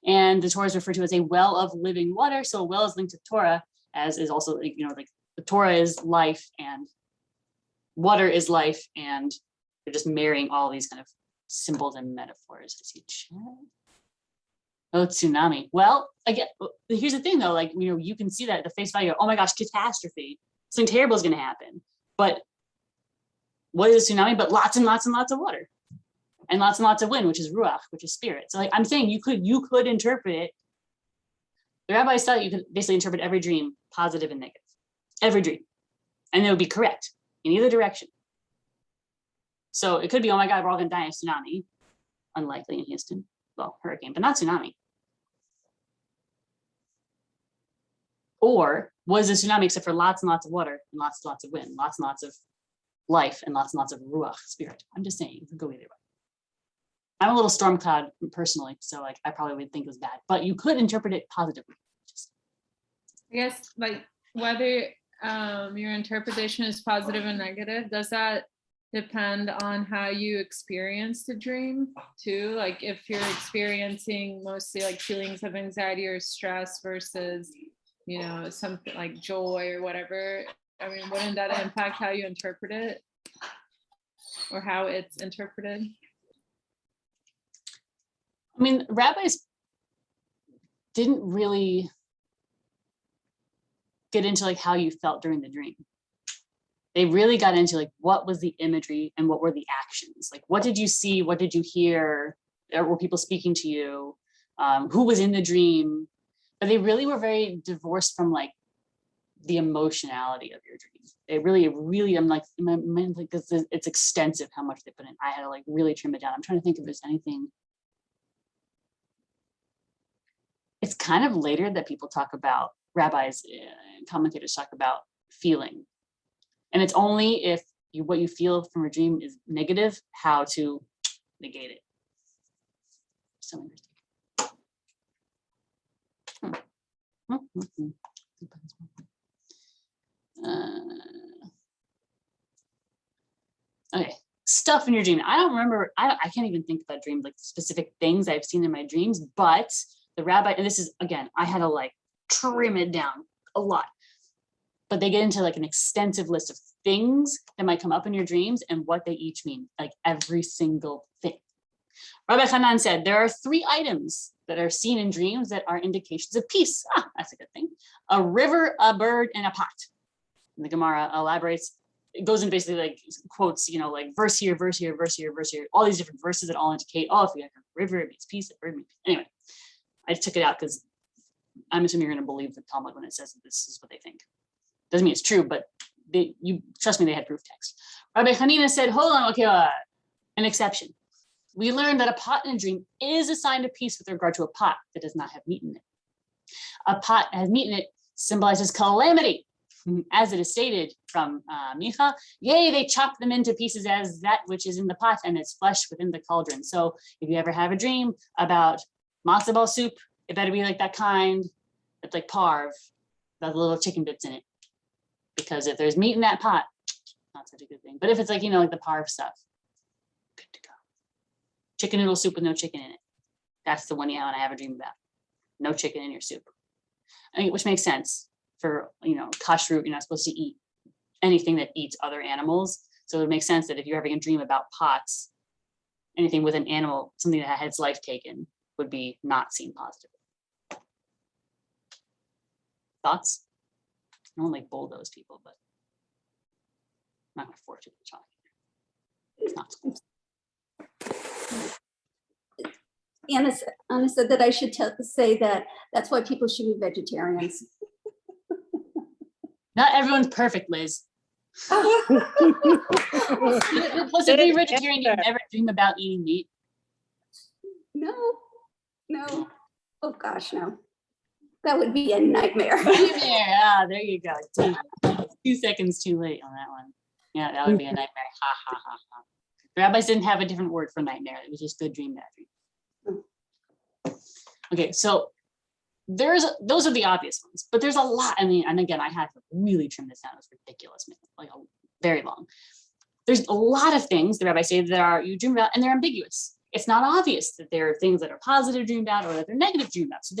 And the Torah is referred to as a well of living water. So a well is linked to Torah, as is also, you know, like the Torah is life and water is life, and they're just marrying all these kind of symbols and metaphors. I see chat. Oh, tsunami. Well, again, here's the thing though, like, you know, you can see that at the face value, oh my gosh, catastrophe. Something terrible is going to happen. But what is a tsunami? But lots and lots and lots of water. And lots of wind, which is ruach, which is spirit. So like I'm saying, you could interpret it. The rabbis thought you could basically interpret every dream positive and negative. Every dream. And it would be correct in either direction. So it could be, oh my God, we're all going to die in a tsunami. Unlikely in Houston. Well, hurricane, but not tsunami. Or was a tsunami except for lots and lots of water and lots of wind, lots and lots of life and lots of ruach, spirit. I'm just saying, you could go either way. I'm a little storm cloud personally, so like I probably would think it was bad, but you could interpret it positively. I guess like whether your interpretation is positive and negative, does that depend on how you experience the dream too? Like if you're experiencing mostly like feelings of anxiety or stress versus, you know, something like joy or whatever, I mean, wouldn't that impact how you interpret it or how it's interpreted? I mean, rabbis didn't really get into like how you felt during the dream. They really got into like what was the imagery and what were the actions. Like what did you see? What did you hear? Were people speaking to you? Who was in the dream? But they really were very divorced from like the emotionality of your dream. It really, I'm like, it's extensive how much they put in. I had to like really trim it down. I'm trying to think if there's anything. It's kind of later that people talk about, rabbis and commentators talk about feeling. And it's only if what you feel from a dream is negative, how to negate it. So interesting. Okay, stuff in your dream. I don't remember, I can't even think about dreams, like specific things I've seen in my dreams, but the rabbi, and this is, again, I had to like trim it down a lot, but they get into like an extensive list of things that might come up in your dreams and what they each mean, like every single thing. Rabbi Hanan said, there are 3 items that are seen in dreams that are indications of peace. That's a good thing. A river, a bird, and a pot. And the Gemara elaborates, it goes in basically like quotes, you know, like verse here, verse here, verse here, verse here, all these different verses that all indicate, oh, if you have a river, it means peace, a bird means peace. Anyway, I took it out because I'm assuming you're going to believe the Talmud when it says that this is what they think. Doesn't mean it's true, but you trust me, they had proof text. Rabbi Hanina said, hold on, okay, an exception. We learned that a pot in a dream is a sign of peace with regard to a pot that does not have meat in it. A pot that has meat in it symbolizes calamity, as it is stated from Micha. Yea, they chop them into pieces as that which is in the pot and its flesh within the cauldron. So if you ever have a dream about matzo ball soup, it better be like that kind that's like parv, that little chicken bits in it. Because if there's meat in that pot, not such a good thing. But if it's like, you know, like the parv stuff, good to go. Chicken noodle soup with no chicken in it. That's the one you want to have a dream about. No chicken in your soup. I mean, which makes sense for, you know, kashrut, you're not supposed to eat anything that eats other animals. So it makes sense that if you're having a dream about pots, anything with an animal, something that had its life taken, would be not seen positively. Thoughts? I don't like bulldoze people, but I'm not going to force you to talk. It's not school. Anna said that I should say that that's why people should be vegetarians. Not everyone's perfect, Liz. Was it being vegetarian? You never dream about eating meat? No, no. Oh, gosh, no. That would be a nightmare. Nightmare. Ah, there you go. 2 seconds too late on that one. Yeah, that would be a nightmare. Ha ha ha ha. The rabbis didn't have a different word for nightmare. It was just good dream, bad dream. Okay, so those are the obvious ones, but there's a lot. I mean, and again, I had to really trim this down. It was ridiculous, like very long. There's a lot of things the rabbis say that you dream about, and they're ambiguous. It's not obvious that there are things that are positive dreamed about or that they're negative dreamed about. So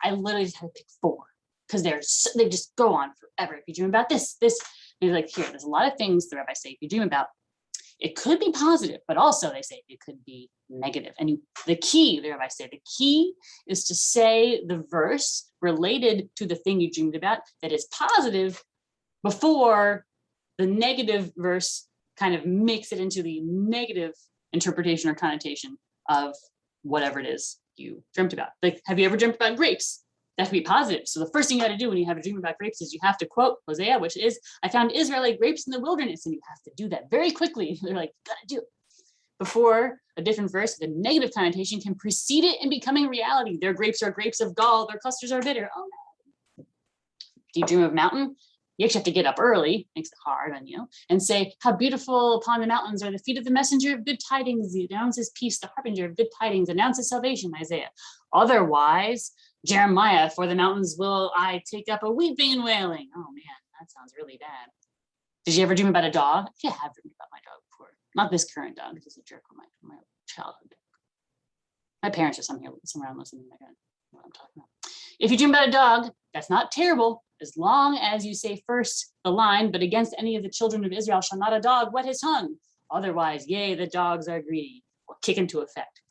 I literally just had to pick 4 because they just go on forever. If you dream about this, and like here, there's a lot of things the rabbis say if you dream about, it could be positive, but also they say it could be negative. And the key is to say the verse related to the thing you dreamed about that is positive before the negative verse kind of makes it into the negative interpretation or connotation of whatever it is you dreamt about. Like, have you ever dreamt about grapes? That could be positive. So the first thing you got to do when you have a dream about grapes is you have to quote Hosea, which is, I found Israelite grapes in the wilderness. And you have to do that very quickly. They're like, gotta do it. Before a different verse, the negative connotation can precede it in becoming reality. Their grapes are grapes of gall, their clusters are bitter. Oh no. Do you dream of a mountain? You actually have to get up early, makes it hard on you, and say, how beautiful upon the mountains are the feet of the messenger of good tidings. He announces peace, the harbinger of good tidings, announces salvation, Isaiah. Otherwise, Jeremiah, for the mountains will I take up a weeping and wailing. Oh man, that sounds really bad. Did you ever dream about a dog? Yeah, I have dreamed about my dog before. Not this current dog, this is a jerk on my childhood dog. My parents are somewhere around listening. I got what I'm talking about. If you dream about a dog, that's not terrible, as long as you say first the line, but against any of the children of Israel shall not a dog wet his tongue. Otherwise, yea, the dogs are greedy, or kick into effect.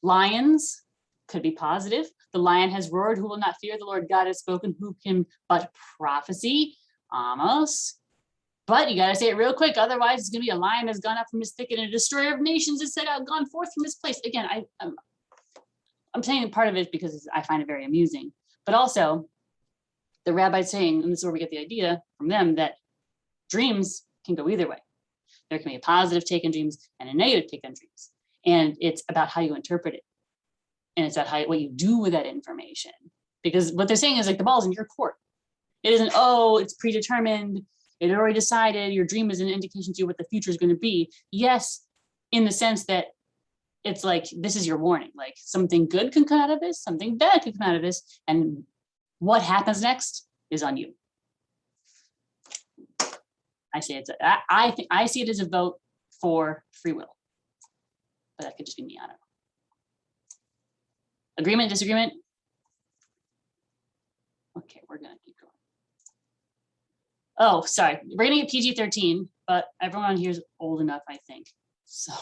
Lions could be positive. The lion has roared, who will not fear? The Lord God has spoken, who can but prophecy? Amos. But you got to say it real quick. Otherwise, it's going to be a lion has gone up from his thicket and a destroyer of nations is set out, gone forth from his place. Again, I'm saying part of it because I find it very amusing, but also the rabbi's saying, and this is where we get the idea from them, that dreams can go either way. There can be a positive take on dreams and a negative take on dreams. And it's about how you interpret it. And it's about what you do with that information. Because what they're saying is like the ball's in your court. It isn't, oh, it's predetermined. It already decided. Your dream is an indication to you what the future is going to be. Yes, in the sense that it's like, this is your warning. Like something good can come out of this, something bad can come out of this. And what happens next is on you. I see it as a vote for free will. But that could just be me, I don't know. Agreement, disagreement? Okay, we're gonna keep going. Oh, sorry, we're gonna get PG-13, but everyone here is old enough, I think. So,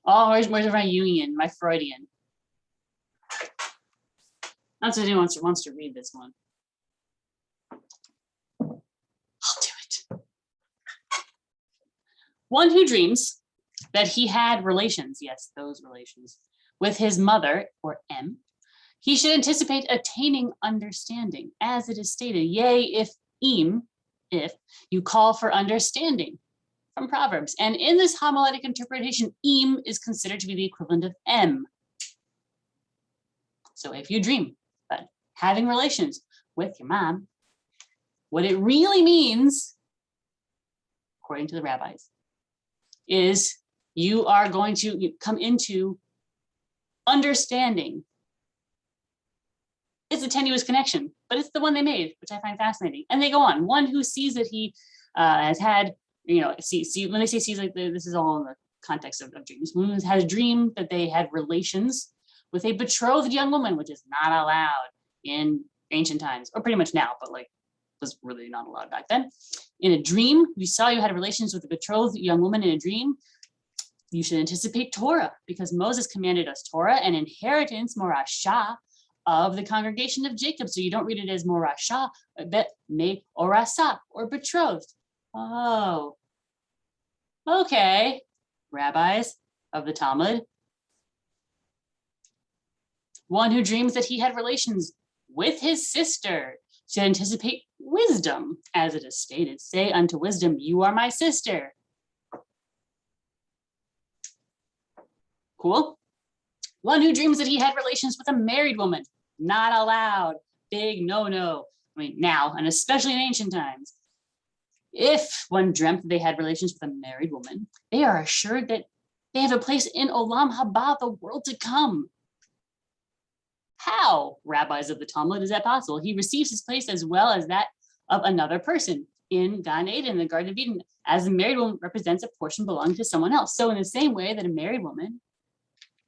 oh, where's my Jungian, my Freudian? That's what anyone wants to read this one. I'll do it. One who dreams that he had relations, yes, those relations, with his mother, or M, he should anticipate attaining understanding, as it is stated, yea, if you call for understanding, from Proverbs. And in this homiletic interpretation, is considered to be the equivalent of M. So if you dream about having relations with your mom, what it really means, according to the rabbis, is you are going to come into understanding. It's a tenuous connection, but it's the one they made, which I find fascinating. And they go on. One who sees that he has had, see when they say sees, like this is all in the context of dreams. One who has a dream that they had relations with a betrothed young woman, which is not allowed in ancient times, or pretty much now, but like was really not allowed back then. In a dream, you saw you had relations with a betrothed young woman in a dream. You should anticipate Torah, because Moses commanded us Torah, and inheritance, morashah, of the congregation of Jacob. So you don't read it as morashah, but me orasa, or betrothed. Oh, okay, rabbis of the Talmud. One who dreams that he had relations with his sister. should anticipate wisdom, as it is stated. Say unto wisdom, you are my sister. Cool. One who dreams that he had relations with a married woman, not allowed. Big no-no. I mean, now, and especially in ancient times. If one dreamt that they had relations with a married woman, they are assured that they have a place in Olam Haba, the world to come. How, rabbis of the Talmud, is that possible? He receives his place as well as that of another person in Gan Eden, the Garden of Eden, as a married woman represents a portion belonging to someone else. So in the same way that a married woman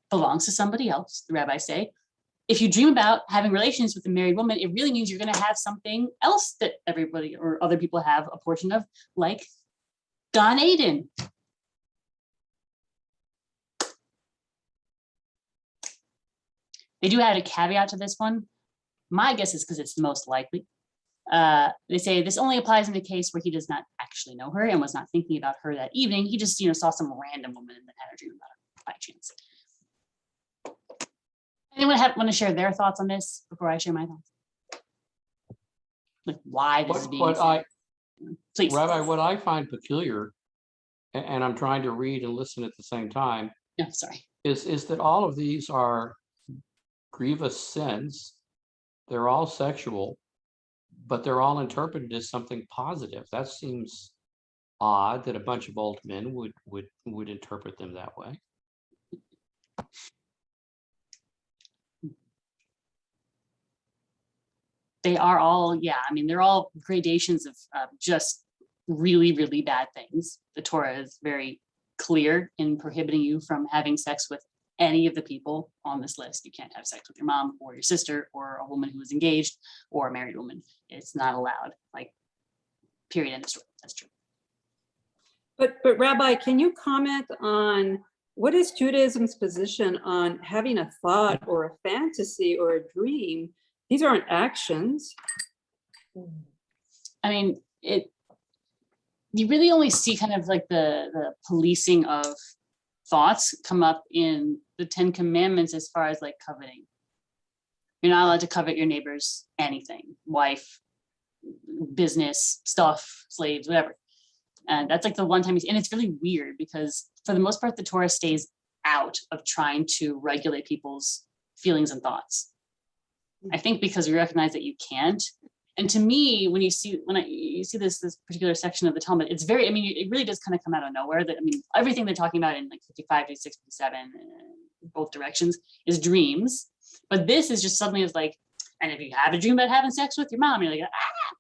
belongs to somebody else, the rabbis say, if you dream about having relations with a married woman, it really means you're going to have something else that everybody or other people have a portion of, like Gan Eden. They do add a caveat to this one. My guess is because it's the most likely. They say this only applies in the case where he does not actually know her and was not thinking about her that evening. He just, saw some random woman and then had a dream about her by chance. Anyone want to share their thoughts on this before I share my thoughts? Like why this is being said? Please. Rabbi, what I find peculiar, and I'm trying to read and listen at the same time, No, sorry. is that all of these are grievous sins. They're all sexual, but they're all interpreted as something positive. That seems odd that a bunch of old men would interpret them that way. They are all, they're all gradations of just really, really bad things. The Torah is very clear in prohibiting you from having sex with any of the people on this list. You can't have sex with your mom or your sister or a woman who is engaged or a married woman. It's not allowed, like, period, end of story. That's true. But Rabbi, can you comment on what is Judaism's position on having a thought or a fantasy or a dream? These aren't actions. I mean, you really only see kind of like the policing of thoughts come up in the 10 Commandments as far as like coveting. You're not allowed to covet your neighbor's anything, wife, business, stuff, slaves, whatever. And that's like the one time, and it's really weird because for the most part, the Torah stays out of trying to regulate people's feelings and thoughts. I think because we recognize that you can't. And to me, when you see this particular section of the Talmud, it's very, it really does kind of come out of nowhere. That everything they're talking about in like 55 to 67, both directions, is dreams. But this is just suddenly is like, and if you have a dream about having sex with your mom, you're like, ah.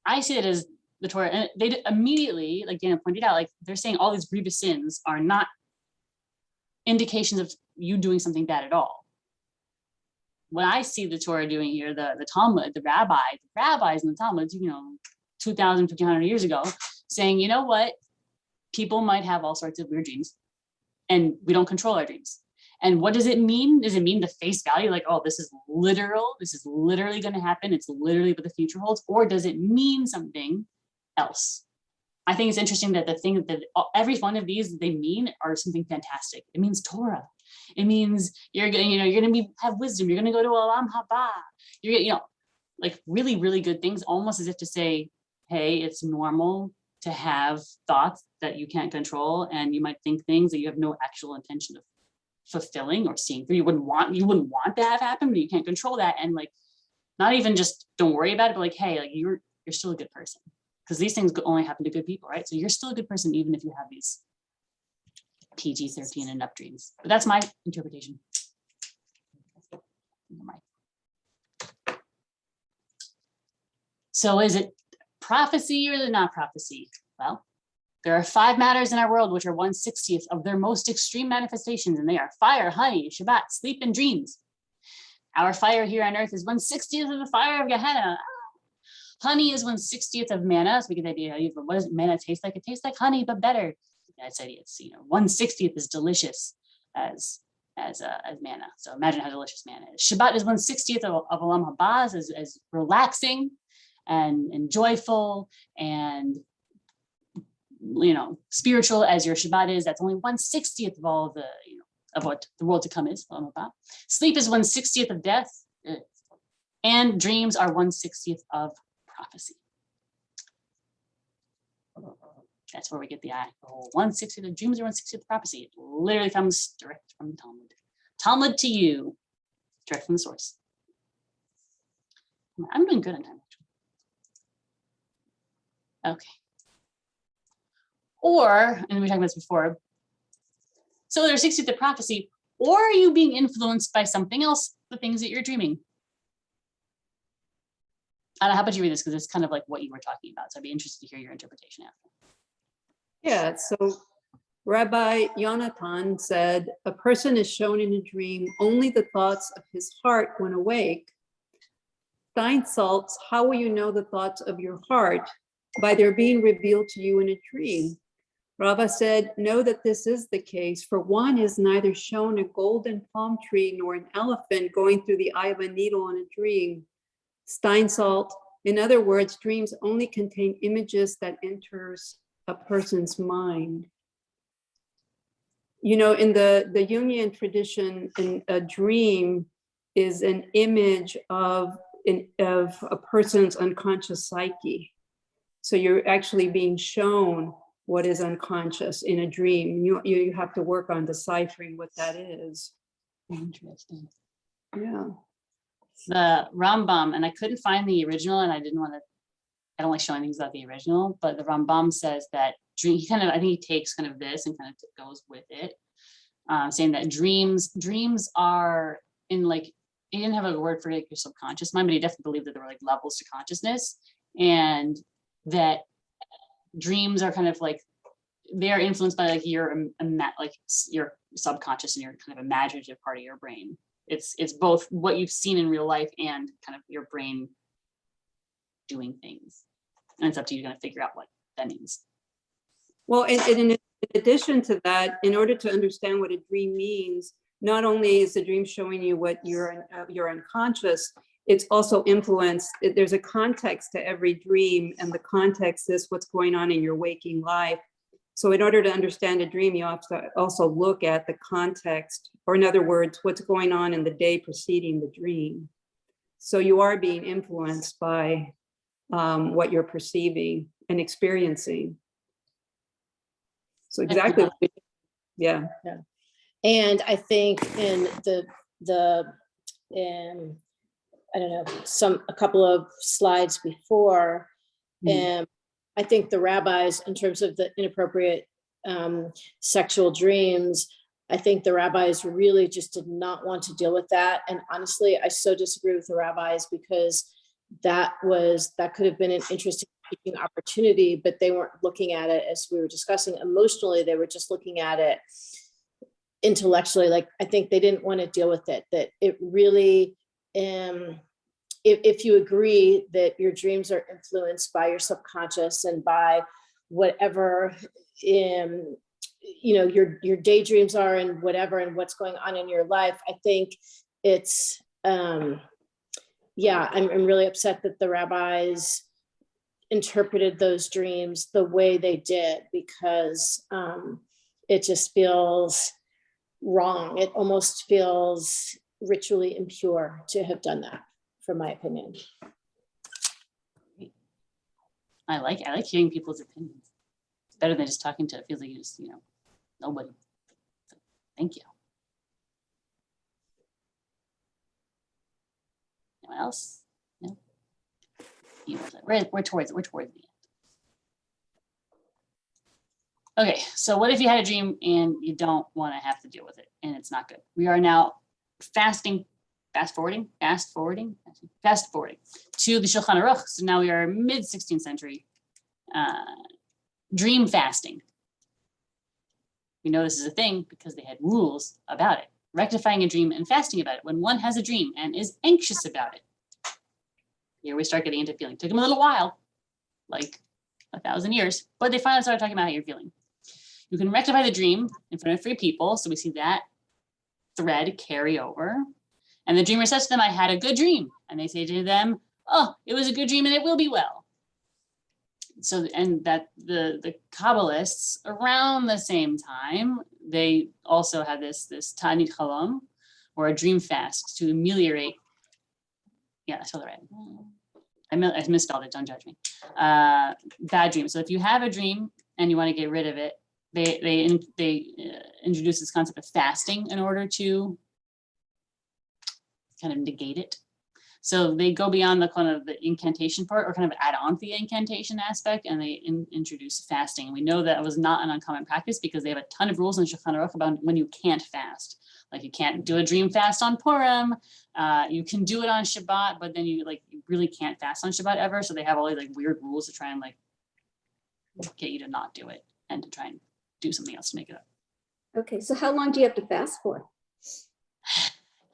I see it as the Torah, and they immediately, like Dana pointed out, like they're saying all these grievous sins are not indications of you doing something bad at all. What I see the Torah doing here, the Talmud, the rabbis in the Talmud, 2,000, 1,500 years ago, saying, you know what, people might have all sorts of weird dreams and we don't control our dreams. And what does it mean? Does it mean the face value, like, oh, this is literal, this is literally going to happen, it's literally what the future holds? Or does it mean something else? I think it's interesting that the thing that every one of these they mean are something fantastic. It means Torah. It means you're going to have wisdom. You're going to go to Olam Haba. You're like really, really good things, almost as if to say, hey, it's normal to have thoughts that you can't control, and you might think things that you have no actual intention of fulfilling or seeing through. You wouldn't want to have happen, but you can't control that. And like, not even just don't worry about it, but like, hey, like you're still a good person, because these things only happen to good people, right? So you're still a good person even if you have these PG-13 and up dreams. But that's my interpretation. So is it prophecy or is it not prophecy? Well, there are 5 matters in our world which are 1/60th of their most extreme manifestations, and they are fire, honey, Shabbat, sleep, and dreams. Our fire here on earth is 1/60th of the fire of Gehenna. Honey is 1/60th of manna. So we get the idea, what does manna taste like? It tastes like honey, but better. That's idea. It's 1/60th as delicious as manna. So imagine how delicious manna is. Shabbat is 1/60th of Olam Haba, as relaxing and joyful and spiritual as your Shabbat is. That's only 1/60th of all of the of what the world to come is. Olam Haba. Sleep is 1/60th of death. And dreams are 1/60th of prophecy. That's where we get the whole 1/60th of dreams are 1/60th of prophecy. It literally comes direct from the Talmud. Talmud to you, direct from the source. I'm doing good on time. Okay. Or, and we talked about this before, so there's 60th of prophecy, or are you being influenced by something else, the things that you're dreaming? I don't know, how about you read this, because it's kind of like what you were talking about, so I'd be interested to hear your interpretation after. Yeah, so Rabbi Yonatan said, a person is shown in a dream only the thoughts of his heart when awake. Steinsaltz, how will you know the thoughts of your heart? By their being revealed to you in a dream. Rava said, know that this is the case, for one is neither shown a golden palm tree nor an elephant going through the eye of a needle in a dream. Steinsaltz, in other words, dreams only contain images that enters a person's mind. You know, in the Jungian tradition, a dream is an image of a person's unconscious psyche. So you're actually being shown what is unconscious in a dream. You have to work on deciphering what that is. Interesting. Yeah. The Rambam, and I couldn't find the original, and I don't like showing things about the original, but the Rambam says that he kind of, I think he takes kind of this and kind of goes with it, saying that dreams are in, like, he didn't have a word for, like, your subconscious mind, but he definitely believed that there were, like, levels to consciousness, and that dreams are kind of like, they are influenced by, like, your subconscious and your kind of imaginative part of your brain. It's both what you've seen in real life and kind of your brain doing things. And it's up to you to kind of figure out what that means. Well, in addition to that, in order to understand what a dream means, not only is the dream showing you what you're unconscious, it's also influenced. There's a context to every dream, and the context is what's going on in your waking life. So in order to understand a dream, you have to also look at the context, or in other words, what's going on in the day preceding the dream. So you are being influenced by what you're perceiving and experiencing. So exactly, yeah. And I think in I don't know, a couple of slides before, I think the rabbis, in terms of the inappropriate sexual dreams, I think the rabbis really just did not want to deal with that. And honestly, I so disagree with the rabbis, because that could have been an interesting teaching opportunity, but they weren't looking at it, as we were discussing, emotionally. They were just looking at it intellectually. Like, I think they didn't want to deal with it, that it really, if you agree that your dreams are influenced by your subconscious and by whatever, your daydreams are, and whatever, and what's going on in your life, I think it's, I'm really upset that the rabbis interpreted those dreams the way they did, because it just feels wrong. It almost feels ritually impure to have done that, from my opinion. I like hearing people's opinions. It's better than just talking to, it feels like you just, nobody. So, thank you. Anyone else? No? We're towards the end. Okay, so what if you had a dream and you don't want to have to deal with it, and it's not good? We are now fast forwarding to the Shulchan Aruch. So now we are mid 16th century, dream fasting. We know this is a thing because they had rules about it. Rectifying a dream and fasting about it when one has a dream and is anxious about it. Here we start getting into feeling. It took them a little while, like 1,000 years, but they finally started talking about how you're feeling. You can rectify the dream in front of 3 people. So we see that thread carry over. And the dreamer says to them, I had a good dream. And they say to them, oh, it was a good dream and it will be well. So, and that the Kabbalists around the same time, they also had this Tanit Chalom, or a dream fast, to ameliorate Yeah, I spelled it right. I misspelled it, don't judge me. Bad dream. So if you have a dream and you want to get rid of it, they introduce this concept of fasting in order to kind of negate it. So they go beyond the kind of the incantation part, or kind of add on to the incantation aspect, and they introduce fasting. And we know that it was not an uncommon practice because they have a ton of rules in Shulchan Aruch about when you can't fast. Like you can't do a dream fast on Purim. You can do it on Shabbat, but then you really can't fast on Shabbat ever. So they have all these like weird rules to try and like get you to not do it and to try and do something else to make it up. Okay, so how long do you have to fast for?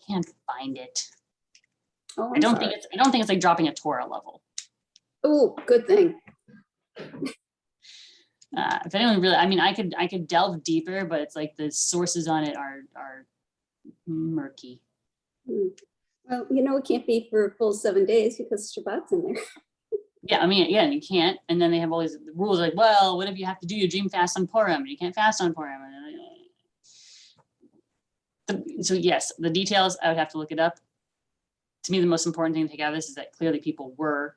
Can't find it. Oh, I don't think it's like dropping a Torah level. Oh, good thing. If anyone really, I mean, I could delve deeper, but it's like the sources on it are murky. Well, it can't be for a full 7 days because Shabbat's in there. Yeah, I mean, yeah, you can't. And then they have all these rules like, well, what if you have to do your dream fast on Purim? And you can't fast on Purim. So yes, the details, I would have to look it up. To me, the most important thing to take out of this is that clearly people were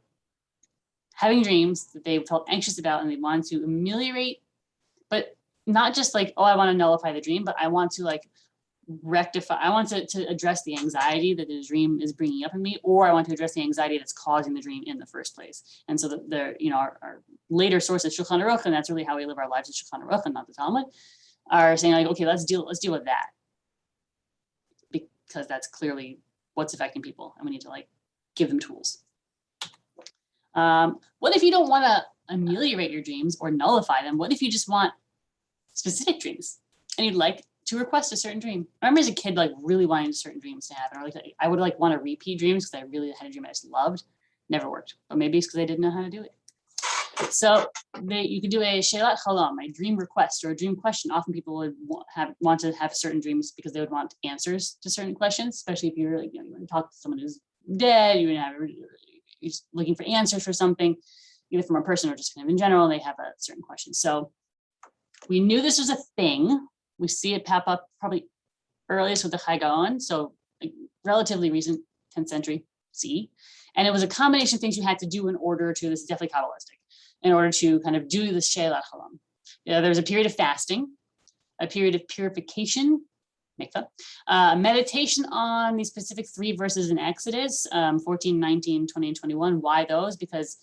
having dreams that they felt anxious about and they wanted to ameliorate, but not just like, oh, I want to nullify the dream, but I want to like rectify, I want to address the anxiety that the dream is bringing up in me, or I want to address the anxiety that's causing the dream in the first place. And so our later sources, Shulchan Aruch, and that's really how we live our lives at Shulchan Aruch and not the Talmud, are saying like, okay, let's deal with that, because that's clearly what's affecting people, and we need to like give them tools. What if you don't want to ameliorate your dreams or nullify them? What if you just want specific dreams and you'd like to request a certain dream? I remember as a kid like really wanting certain dreams to happen, or like I would like want to repeat dreams because I really had a dream I just loved. Never worked, but maybe it's because I didn't know how to do it. So you could do a Shelat Chalam, a dream request or a dream question. Often people would want to have certain dreams because they would want answers to certain questions, especially if you're like, you want to talk to someone who's dead, you're just looking for answers for something, either from a person or just kind of in general, they have a certain question. So we knew this was a thing. We see it pop up probably earliest with the Chai Gaon, so like relatively recent 10th century CE. And it was a combination of things you had to do in order to, this is definitely Kabbalistic, in order to kind of do the Shelat Chalam. There was a period of fasting, a period of purification, meditation on these specific 3 verses in Exodus, 14, 19, 20, and 21. Why those? Because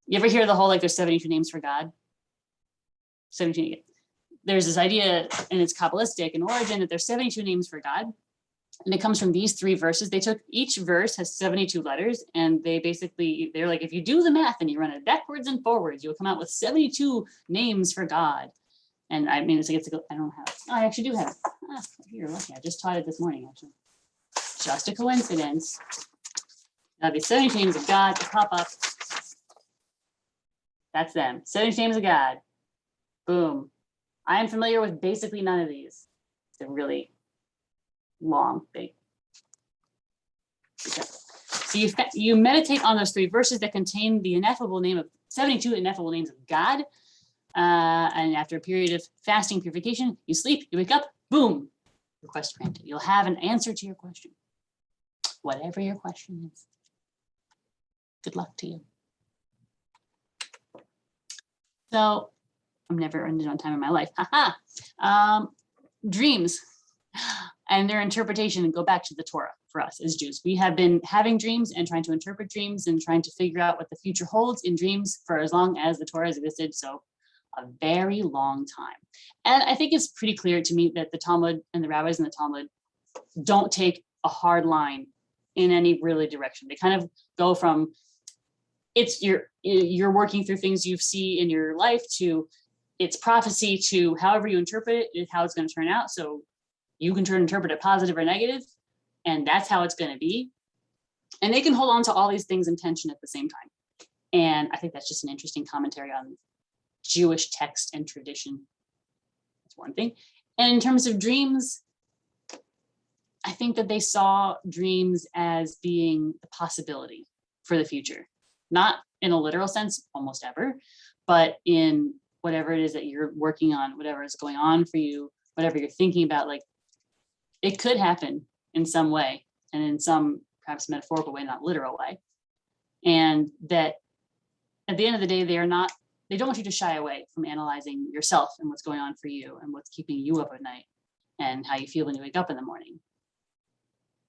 you ever hear the whole, like there's 72 names for God? 72. There's this idea, and it's Kabbalistic in origin, that there's 72 names for God. And it comes from these 3 verses. They took, each verse has 72 letters, and they're like, if you do the math and you run it backwards and forwards, you'll come out with 72 names for God. And I mean, I don't have, I actually do have it. You're lucky, I just taught it this morning, actually. Just a coincidence. Now the 72 names of God to pop up. That's them, 72 names of God. Boom. I am familiar with basically none of these. They're really long, big. Okay. So you meditate on those 3 verses that contain the ineffable name of 72 ineffable names of God. And after a period of fasting purification, you sleep, you wake up, boom, request granted. You'll have an answer to your question. Whatever your question is. Good luck to you. So I'm never ended on time in my life. Dreams and their interpretation, and go back to the Torah for us as Jews. We have been having dreams and trying to interpret dreams and trying to figure out what the future holds in dreams for as long as the Torah has existed. So a very long time. And I think it's pretty clear to me that the Talmud and the rabbis in the Talmud don't take a hard line in any really direction. They kind of go from you're working through things you see in your life to it's prophecy to however you interpret it is how it's going to turn out. So you can interpret it positive or negative, and that's how it's going to be. And they can hold on to all these things in tension at the same time. And I think that's just an interesting commentary on Jewish text and tradition. That's one thing. And in terms of dreams, I think that they saw dreams as being the possibility for the future, not in a literal sense, almost ever, but in whatever it is that you're working on, whatever is going on for you, whatever you're thinking about, like it could happen in some way and in some perhaps metaphorical way, not literal way. And that at the end of the day, they don't want you to shy away from analyzing yourself and what's going on for you and what's keeping you up at night and how you feel when you wake up in the morning.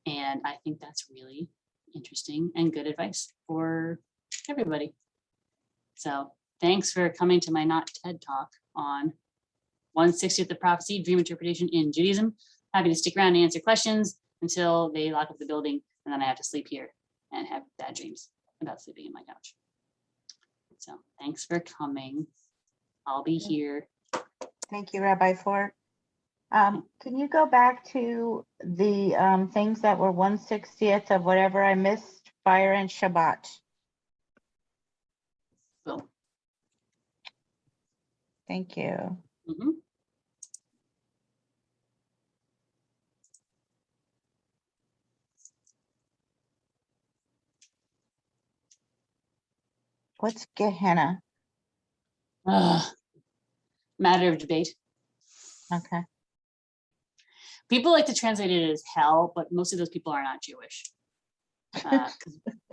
And I think that's really interesting and good advice for everybody. So thanks for coming to my not TED talk on 160th of prophecy, dream interpretation in Judaism. Happy to stick around and answer questions until they lock up the building, and then I have to sleep here and have bad dreams about sleeping in my couch. So thanks for coming. I'll be here. Thank you, Rabbi Fort. Can you go back to the things that were 1/60th of whatever I missed, fire and Shabbat? Boom. Thank you. Mhm. What's Gehenna? Matter of debate. Okay. People like to translate it as hell, but most of those people are not Jewish. 'Cause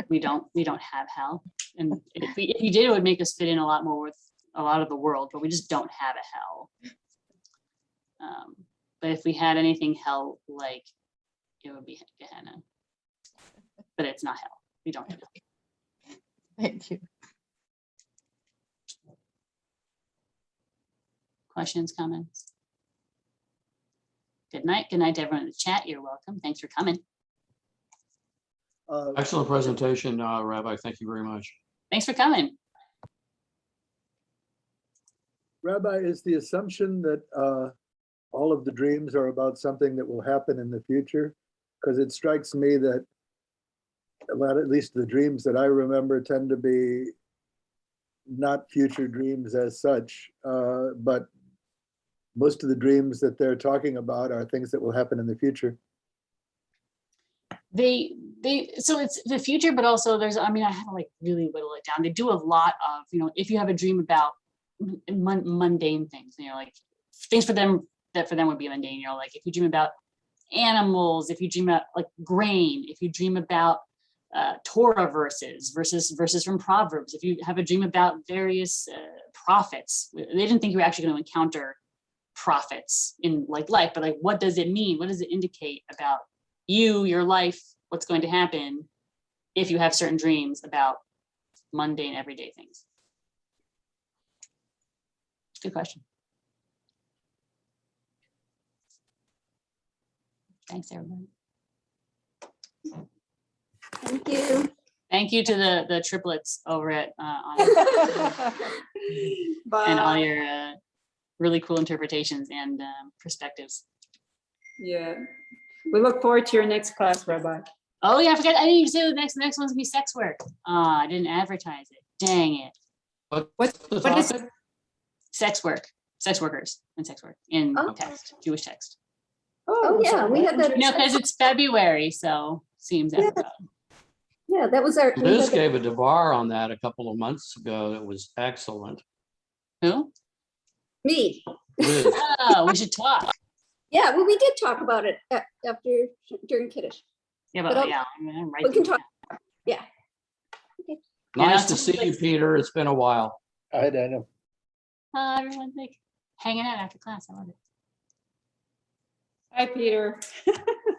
we don't have hell. And if we did, it would make us fit in a lot more with a lot of the world, but we just don't have a hell. But if we had anything hell-like, it would be Gehenna. But it's not hell. We don't have hell. Thank you. Questions, comments? Good night. Good night to everyone in the chat. You're welcome. Thanks for coming. Excellent presentation, Rabbi. Thank you very much. Thanks for coming. Rabbi, is the assumption that all of the dreams are about something that will happen in the future? Because it strikes me that at least the dreams that I remember tend to be not future dreams as such, but most of the dreams that they're talking about are things that will happen in the future. So it's the future, but also I have to like really whittle it down. They do a lot of, if you have a dream about mundane things, like things for them that for them would be mundane, like if you dream about animals, if you dream about like grain, if you dream about Torah verses from Proverbs, if you have a dream about various prophets, they didn't think you were actually going to encounter prophets in like life, but like, what does it mean? What does it indicate about you, your life, what's going to happen if you have certain dreams about mundane everyday things? Good question. Thanks, everybody. Thank you. Thank you to the triplets over at Bye. and all your really cool interpretations and perspectives. Yeah. We look forward to your next class, Rabbi. Oh yeah, I forgot. I didn't even say the next one's gonna be sex work. I didn't advertise it. Dang it. What's the What is- topic? Sex work, sex workers, and sex work in Oh. text, Jewish text. Oh, yeah, we had that. Because it's February, so seems Yeah. about. Yeah, that was our. we Liz had the- gave a debar on that a couple of months ago. It was excellent. Who? Me. Liz, Oh, we should talk. Yeah, well, we did talk about it during Kiddush. Yeah, But but I'll- yeah, I'm right. we can talk. Yeah. nice I'll to see tell you, Peter. It's been a while. Hi, Daniel. Everyone's like hanging out after class. I love it. Hi, Peter.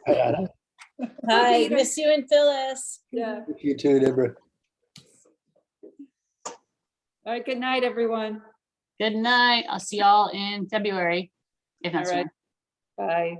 Hi, Anna. Hi, Peter. miss you and Phyllis. Yeah. You too, Deborah. All right. Good night, everyone. Good night. I'll see y'all in February, if not All right. sooner. Bye.